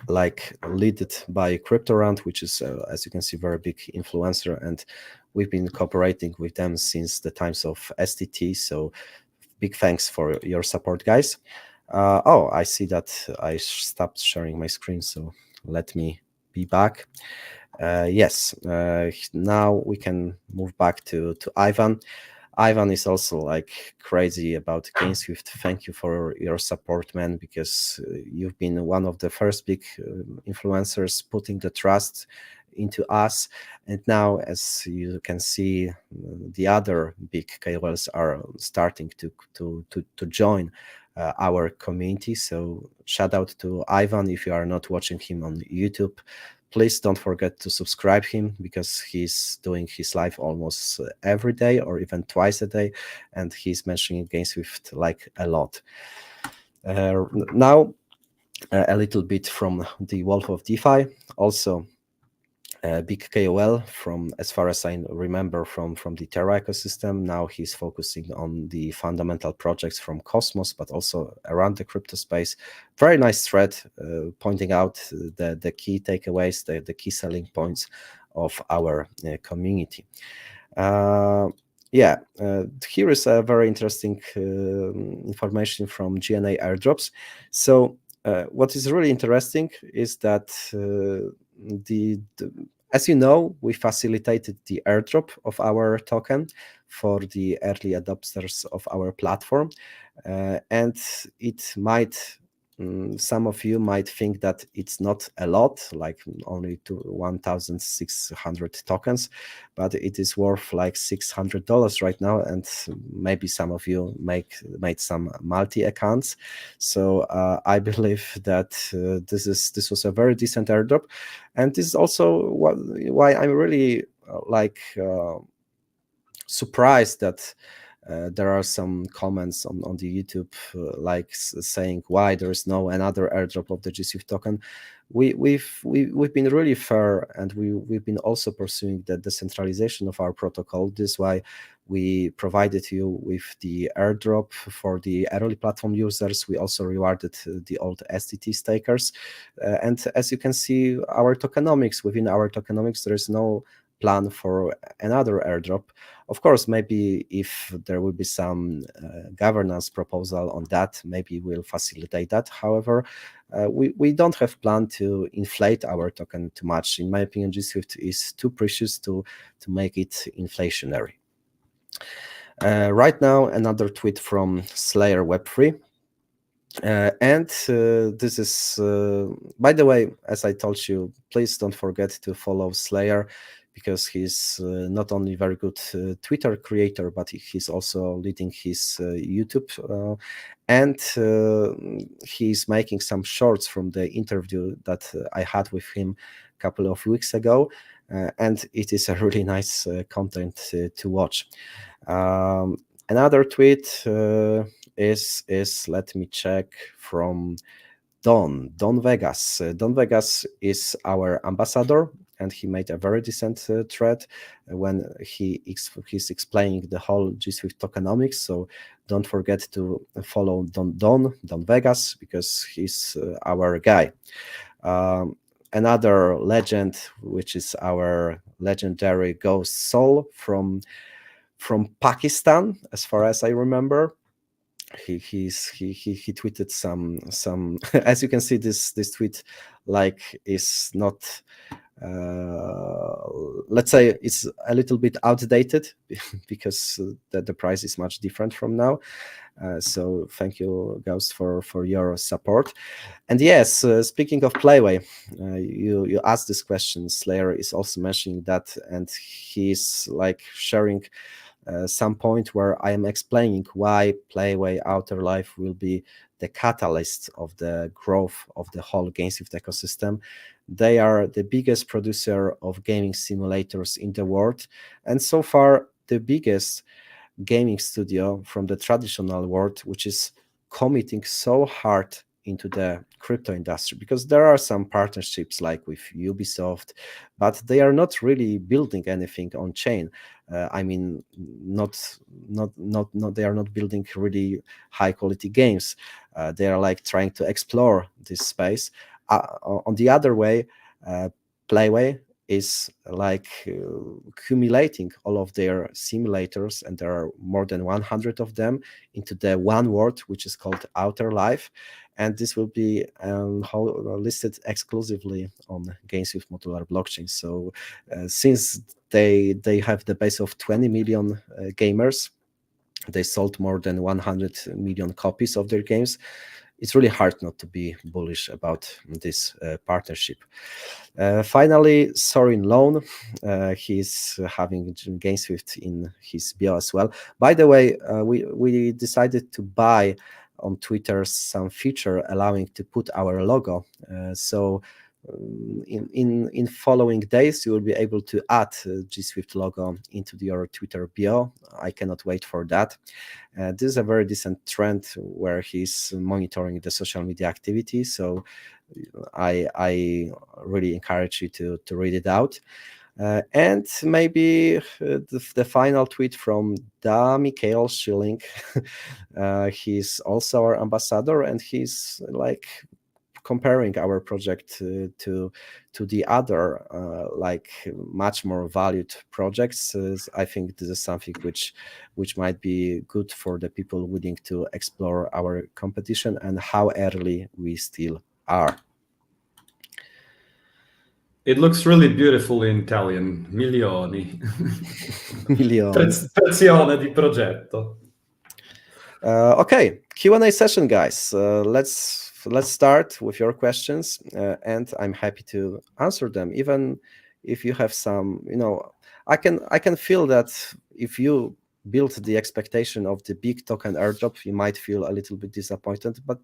like led by CryptoRant, which is, as you can see, very big influencer, and we've been cooperating with them since the times of STT. So big thanks for your support, guys. Oh, I see that I stopped sharing my screen, so let me be back. Yes, now we can move back to Ivan. Ivan is also like crazy about GameSwift. Thank you for your support, man, because you've been one of the first big influencers putting the trust into us. And now, as you can see, the other big KOLs are starting to join our community. So shout out to Ivan. If you are not watching him on YouTube, please don't forget to subscribe him, because he's doing his live almost every day or even twice a day, and he's mentioning GameSwift like a lot. Now, a little bit from the Wolf of DeFi, also a big KOL from, as far as I remember, from the Terra ecosystem. Now he's focusing on the fundamental projects from Cosmos, but also around the crypto space. Very nice thread pointing out the key takeaways, the key selling points of our community. Here is a very interesting information from GNA airdrops. So what is really interesting is that as you know, we facilitated the airdrop of our token for the early adopters of our platform, and it might, some of you might think that it's not a lot, like only 1,600 tokens, but it is worth like $600 right now, and maybe some of you made some multi accounts. So I believe that this was a very decent airdrop, and this is also why I'm really surprised that There are some comments on the YouTube like saying why there is no another airdrop of the GSWIFT token. We've been really fair, and we've been also pursuing the decentralization of our protocol. This is why we provided you with the airdrop for the early platform users. We also rewarded the old STT stakers, and as you can see, our tokenomics, within our tokenomics, there is no plan for another airdrop. Of course, maybe if there will be some governance proposal on that, maybe we'll facilitate that. However, we don't have plan to inflate our token too much. In my opinion, GSWIFT is too precious to make it inflationary. Right now, another tweet from Slayer Web3. And this is, by the way, as I told you, please don't forget to follow Slayer, because he's not only very good Twitter creator, but he's also leading his YouTube, and he's making some shorts from the interview that I had with him a couple of weeks ago, and it is a really nice content to watch. Another tweet is, let me check, from Don Vegas. Don Vegas is our ambassador, and he made a very decent thread when he's explaining the whole GSWIFT tokenomics. So don't forget to follow Don Vegas, because he's our guy. Another legend, which is our legendary Ghost Soul from Pakistan, as far as I remember. He tweeted some as you can see, this tweet like is not let's say it's a little bit outdated because the price is much different from now. So thank you, Ghost, for your support. And yes, speaking of Playway, you asked this question. Slayer is also mentioning that, and he's like sharing some point where I am explaining why Playway Outer Life will be the catalyst of the growth of the whole GameSwift ecosystem. They are the biggest producer of gaming simulators in the world, and so far the biggest gaming studio from the traditional world, which is committing so hard into the crypto industry, because there are some partnerships like with Ubisoft, but they are not really building anything on chain. I mean, they are not building really high quality games. They are like trying to explore this space. On the other way, Playway is like accumulating all of their simulators, and there are more than 100 of them, into the one world, which is called Outer Life. And this will be listed exclusively on GameSwift modular blockchain. So since they have the base of 20 million gamers, they sold more than 100 million copies of their games. It's really hard not to be bullish about this partnership. Finally, Sorin Lone, he's having GameSwift in his bio as well. By the way, we decided to buy on Twitter some feature allowing to put our logo. So in following days, you will be able to add GSWIFT logo into your Twitter bio. I cannot wait for that. This is a very decent trend where he's monitoring the social media activity. So I really encourage you to read it out. And maybe the final tweet from Da Mikhail Schilling. He's also our ambassador, and he's like comparing our project to the other like much more valued projects. I think this is something which might be good for the people willing to explore our competition and how early we still are. It looks really beautiful in Italian. Milioni. Milioni. Frazione di progetto. Okay, Q&A session, guys. Let's start with your questions, and I'm happy to answer them. Even if you have some, I can feel that if you build the expectation of the big token airdrop, you might feel a little bit disappointed. But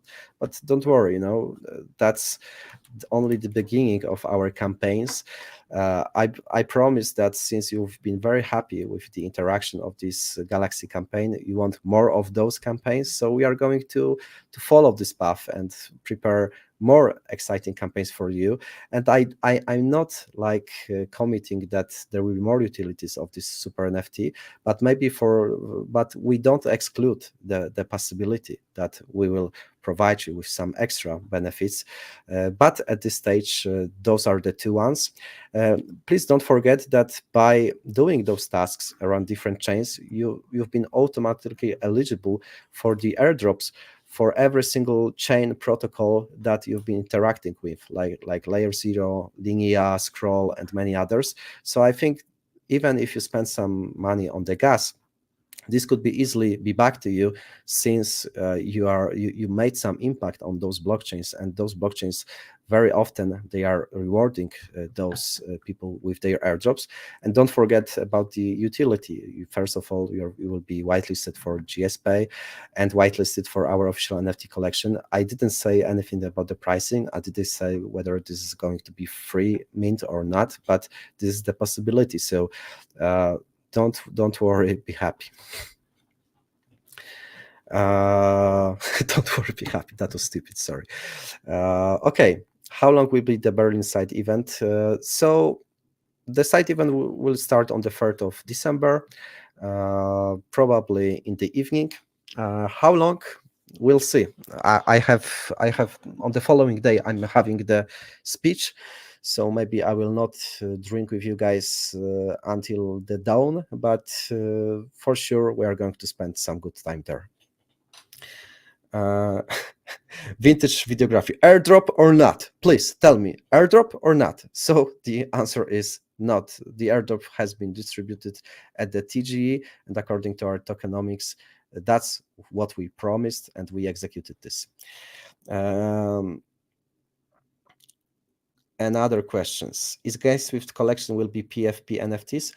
don't worry, that's only the beginning of our campaigns. I promise that since you've been very happy with the interaction of this Galaxy campaign, you want more of those campaigns. So we are going to follow this path and prepare more exciting campaigns for you. And I'm not like committing that there will be more utilities of this super NFT, but but we don't exclude the possibility that we will provide you with some extra benefits. But at this stage, those are the two ones. Please don't forget that by doing those tasks around different chains, you've been automatically eligible for the airdrops for every single chain protocol that you've been interacting with, like Layer 0, Linea, Scroll, and many others. So I think even if you spend some money on the gas, this could be easily be back to you, since you made some impact on those blockchains, and those blockchains very often they are rewarding those people with their airdrops. And don't forget about the utility. First of all, you will be whitelisted for GSPay and whitelisted for our official NFT collection. I didn't say anything about the pricing. I didn't say whether this is going to be free mint or not, but this is the possibility. So don't worry, be happy. Don't worry, be happy. That was stupid, sorry. Okay, how long will be the Berlin site event? So the site event will start on the 3rd of December, probably in the evening. How long? We'll see. I have on the following day, I'm having the speech. So maybe I will not drink with you guys until the dawn, but for sure we are going to spend some good time there. Vintage videography, airdrop or not? Please tell me, airdrop or not? So the answer is not. The airdrop has been distributed at the TGE, and according to our tokenomics, that's what we promised, and we executed this. And other questions. Is GameSwift collection will be PFP NFTs?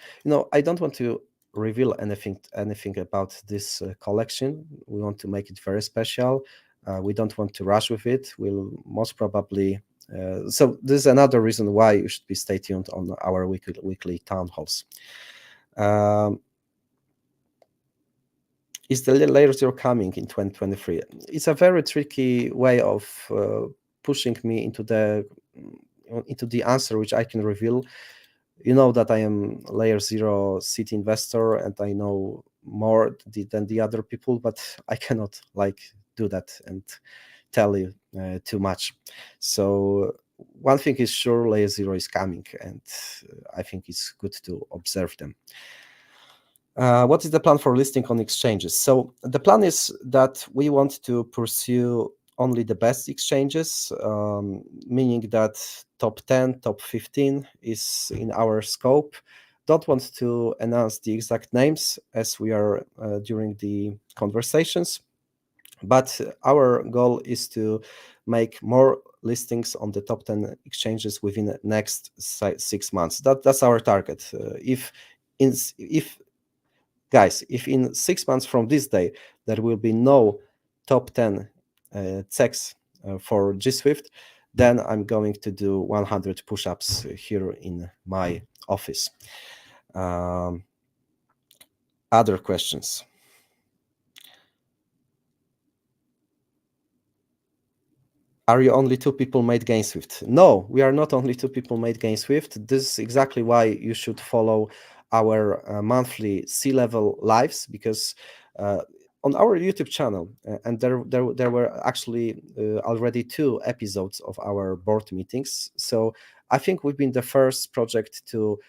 I don't want to reveal anything about this collection. We want to make it very special. We don't want to rush with it. We'll most probably so this is another reason why you should be stay tuned on our weekly town halls. Is the Layer 0 coming in 2023? It's a very tricky way of pushing me into the answer, which I can reveal. You know that I am Layer 0 seed investor, and I know more than the other people, but I cannot do that and tell you too much. So one thing is sure, Layer 0 is coming, and I think it's good to observe them. What is the plan for listing on exchanges? So the plan is that we want to pursue only the best exchanges, meaning that top 10, top 15 is in our scope. Don't want to announce the exact names as we are during the conversations, but our goal is to make more listings on the top 10 exchanges within the next 6 months. That's our target. If in 6 months from this day there will be no top 10 checks for GSWIFT, then I'm going to do 100 push-ups here in my office. Other questions? Are you only 2 people made GameSwift? No, we are not only 2 people made GameSwift. This is exactly why you should follow our monthly C-level lives, because on our YouTube channel, and there were actually already 2 episodes of our board meetings. So I think we've been the first project to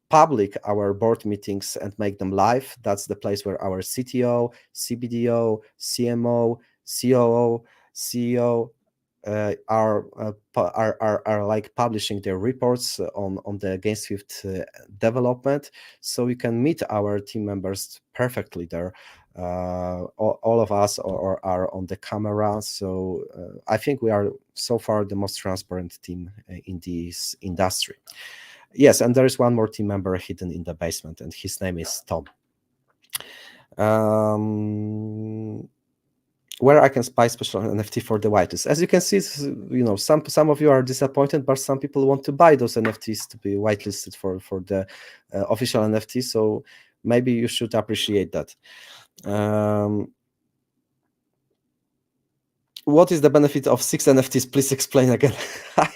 public our board meetings and make them live. That's the place where our CTO, CBDO, CMO, COO, CEO are publishing their reports on the GameSwift development, so you can meet our team members perfectly there. All of us are on the camera, so I think we are so far the most transparent team in this industry. Yes, and there is one more team member hidden in the basement, and his name is Tom. where I can buy special NFT for the whitelist. As you can see, some of you are disappointed, but some people want to buy those NFTs to be whitelisted for the official NFT. So maybe you should appreciate that. What is the benefit of 6 NFTs? Please explain again.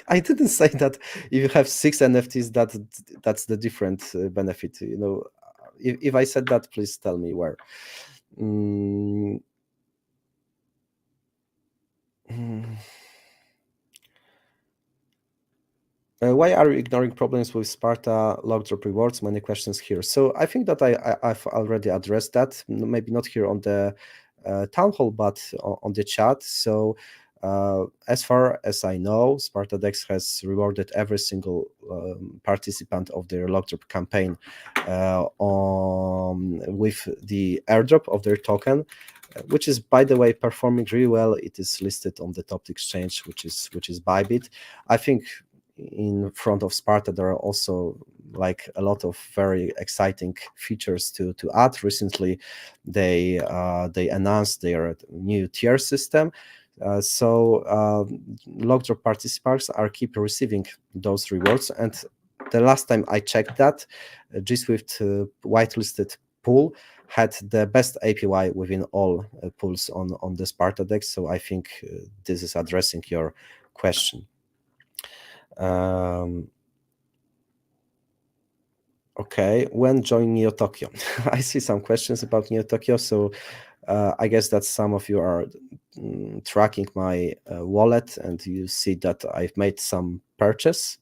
I didn't say that if you have 6 NFTs, that's the different benefit. If I said that, please tell me where. Why are you ignoring problems with Sparta log drop rewards? Many questions here. So I think that I've already addressed that, maybe not here on the town hall, but on the chat. So as far as I know, Sparta Dex has rewarded every single participant of their log drop campaign with the airdrop of their token, which is, by the way, performing really well. It is listed on the top exchange, which is Bybit. I think in front of Sparta there are also like a lot of very exciting features to add. Recently they announced their new tier system, so log drop participants are keep receiving those rewards. And the last time I checked that, GSWIFT whitelisted pool had the best APY within all pools on the Sparta Dex. So I think this is addressing your question. Okay, when join Neo Tokyo? I see some questions about Neo Tokyo, so I guess that some of you are tracking my wallet, and you see that I've made some purchase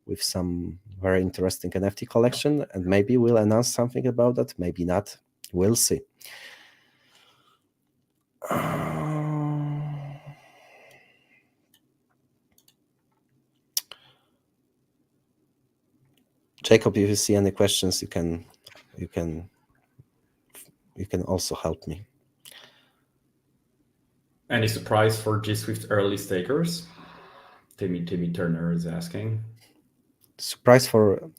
with some very interesting NFT collection, and maybe we'll announce something about that, maybe not, we'll see. Jacob, if you see any questions, you can also help me. Any surprise for GSWIFT early stakers? Timmy Turner is asking. Surprise for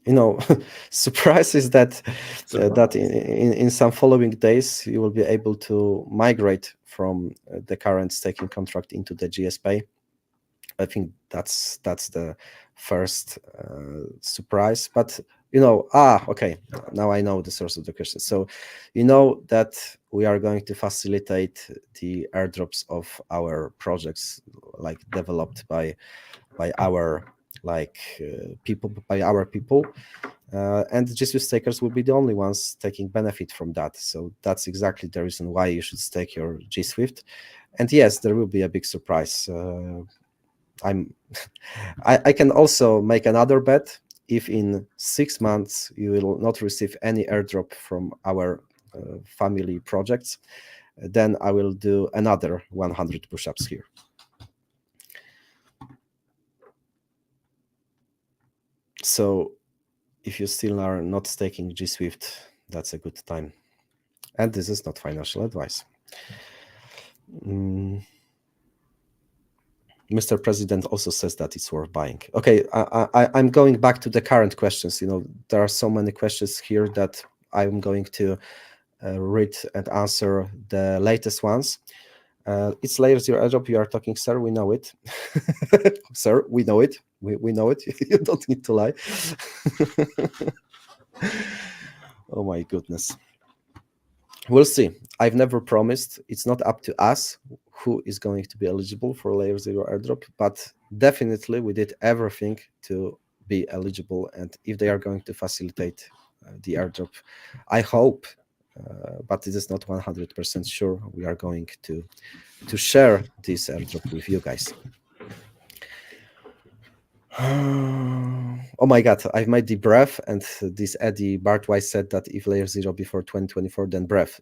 surprise is that that in some following days you will be able to migrate from the current staking contract into the GSP. I think that's the first surprise. But okay, now I know the source of the question. So that we are going to facilitate the airdrops of our projects, like developed by our people, and GSWIFT stakers will be the only ones taking benefit from that. So that's exactly the reason why you should stake your GSWIFT. And yes, there will be a big surprise. I can also make another bet. If in 6 months you will not receive any airdrop from our family projects, then I will do another 100 push-ups here. So if you still are not staking GSWIFT, that's a good time. And this is not financial advice. Mr. President also says that it's worth buying. Okay, I'm going back to the current questions. There are so many questions here that I'm going to read and answer the latest ones. It's Layer 0 airdrop you are talking, sir. We know it. Sir, we know it. We know it. You don't need to lie. Oh my goodness. We'll see. I've never promised. It's not up to us who is going to be eligible for Layer 0 airdrop, but definitely we did everything to be eligible. And if they are going to facilitate the airdrop, I hope, but it is not 100% sure, we are going to share this airdrop with you guys. Oh my God, I've made the breath, and this Eddie Bartwise said that if Layer 0 before 2024, then breath.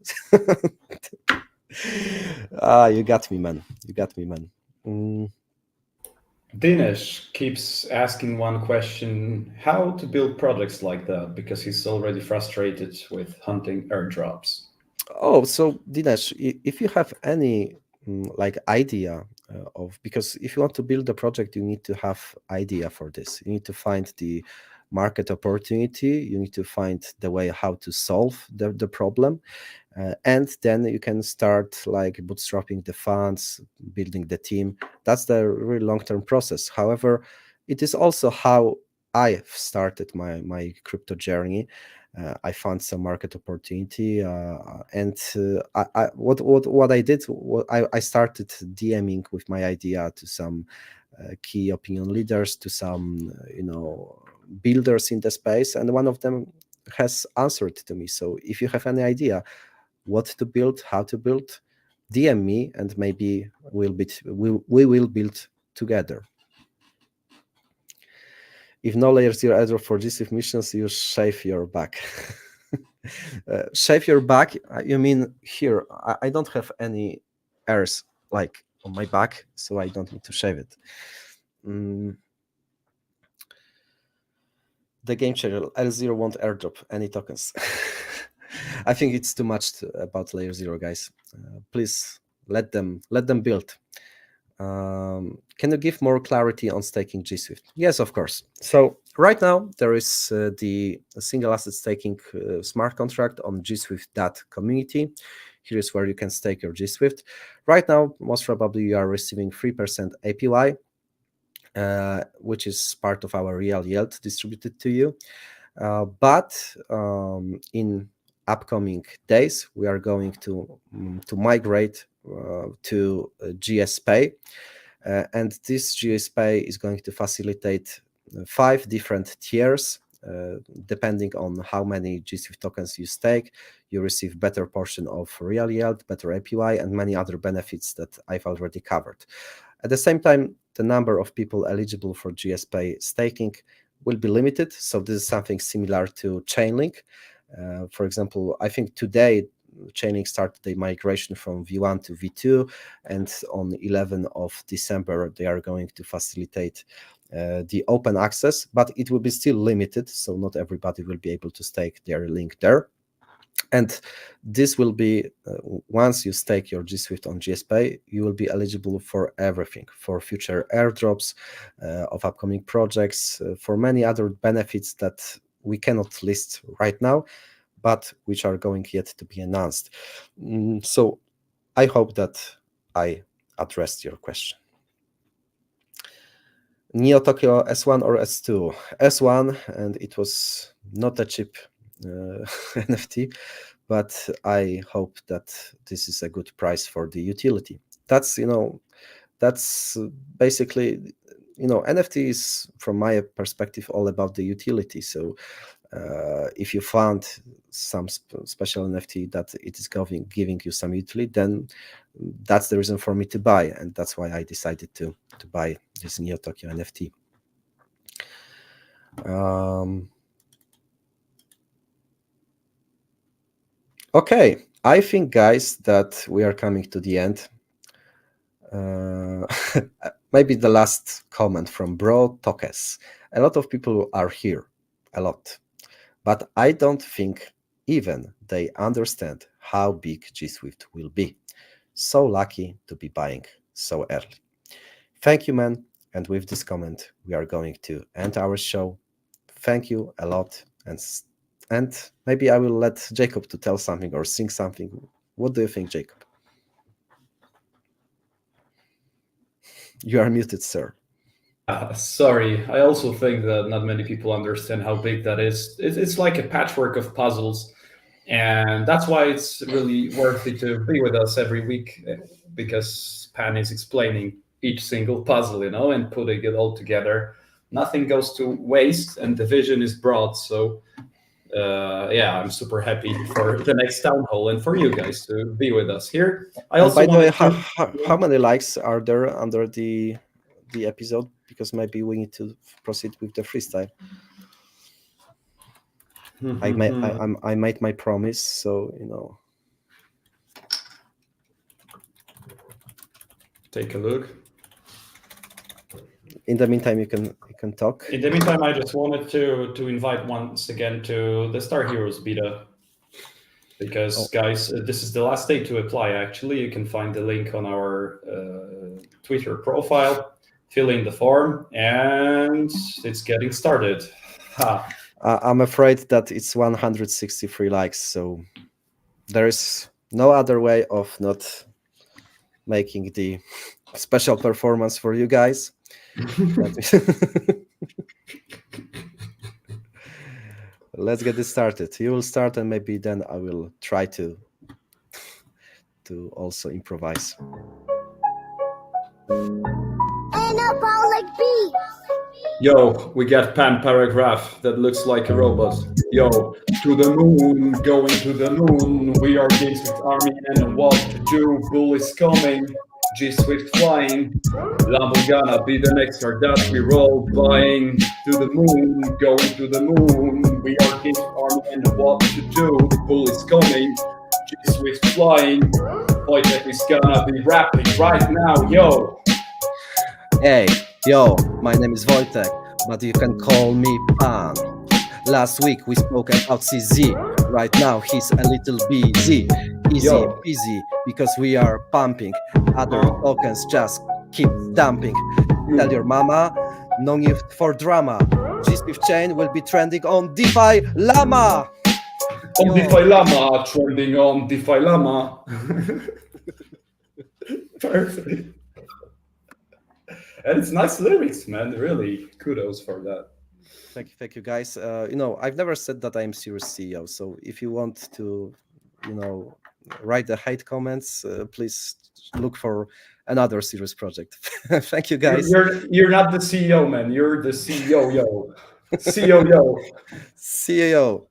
You got me, man. You got me, man. Dinesh keeps asking one question: how to build projects like that, because he's already frustrated with hunting airdrops. Oh, so Dinesh, if you have any idea of, because if you want to build a project, you need to have idea for this. You need to find the market opportunity. You need to find the way how to solve the problem. And then you can start like bootstrapping the funds, building the team. That's the really long-term process. However, it is also how I started my crypto journey. I found some market opportunity, and what I did, I started DMing with my idea to some key opinion leaders, to some builders in the space, and one of them has answered to me. So if you have any idea what to build, how to build, DM me, and maybe we will build together. If no layer 0 airdrop for GSWIFT missions, you shave your back. Shave your back? You mean here? I don't have any hairs like on my back, so I don't need to shave it. The game changer L0 won't airdrop any tokens. I think it's too much about layer 0, guys. Please let them build. Can you give more clarity on staking GSWIFT? Yes, of course. So right now there is the single asset staking smart contract on GSWIFT DAO community. Here is where you can stake your GSWIFT. Right now, most probably you are receiving 3% APY, which is part of our real yield distributed to you. But in upcoming days, we are going to migrate to GSPay, and this GSPay is going to facilitate 5 different tiers. Depending on how many GSWIFT tokens you stake, you receive better portion of real yield, better APY, and many other benefits that I've already covered. At the same time, the number of people eligible for GSPay staking will be limited. So this is something similar to Chainlink. For example, I think today Chainlink started the migration from V1 to V2, and on 11th of December they are going to facilitate the open access, but it will be still limited, so not everybody will be able to stake their link there. And this will be, once you stake your GSWIFT on GSPay, you will be eligible for everything, for future airdrops of upcoming projects, for many other benefits that we cannot list right now, but which are going yet to be announced. So I hope that I addressed your question. Neo Tokyo S1 or S2? S1, and it was not a cheap NFT, but I hope that this is a good price for the utility. That's basically, NFT is, from my perspective, all about the utility. So if you found some special NFT that it is giving you some utility, then that's the reason for me to buy, and that's why I decided to buy this Neo Tokyo NFT. Okay, I think, guys, that we are coming to the end. Maybe the last comment from Bro Tokes. A lot of people are here, a lot, but I don't think even they understand how big GSWIFT will be. So lucky to be buying so early. Thank you, man. And with this comment, we are going to end our show. Thank you a lot. And maybe I will let Jakub to tell something or sing something. What do you think, Jakub? You are muted, sir. Sorry, I also think that not many people understand how big that is. It's like a patchwork of puzzles, and that's why it's really worthy to be with us every week, because Pan is explaining each single puzzle, and putting it all together. Nothing goes to waste, and the vision is broad. So I'm super happy for the next town hall and for you guys to be with us here. I also, by the way, how many likes are there under the episode? Because maybe we need to proceed with the freestyle. I made my promise, so Take a look. In the meantime, you can talk. In the meantime, I just wanted to invite once again to the Star Heroes beta, because guys, this is the last day to apply. Actually, you can find the link on our Twitter profile. Fill in the form, and it's getting started. I'm afraid that it's 163 likes, so there is no other way of not making the special performance for you guys. Let's get this started. You will start, and maybe then I will try to also improvise. Yo, we got PanParagraf that looks like a robot. Yo, to the moon, going to the moon. We are GameSwift army and what to do. Bull is coming, GSWIFT flying. Lambo gonna be the next car that we roll. Buying to the moon, going to the moon. We are GameSwift army and what to do. Bull is coming, GSWIFT flying. Wojtek is gonna be rapping right now, yo. Hey, yo, my name is Wojtek, but you can call me Pan. Last week we spoke about CZ. Right now he's a little busy. Easy peasy, because we are pumping. Other tokens just keep dumping. Tell your mama, no need for drama. GSWIFT chain will be trending on DeFi Llama. On DeFi Llama, trending on DeFi Llama. Perfect. And it's nice lyrics, man. Really, kudos for that. Thank you, guys. I've never said that I'm serious CEO. So if you want to, write the hate comments, please look for another serious project. Thank you, guys. You're not the CEO, man. You're the CEO, yo. CEO, yo. CEO.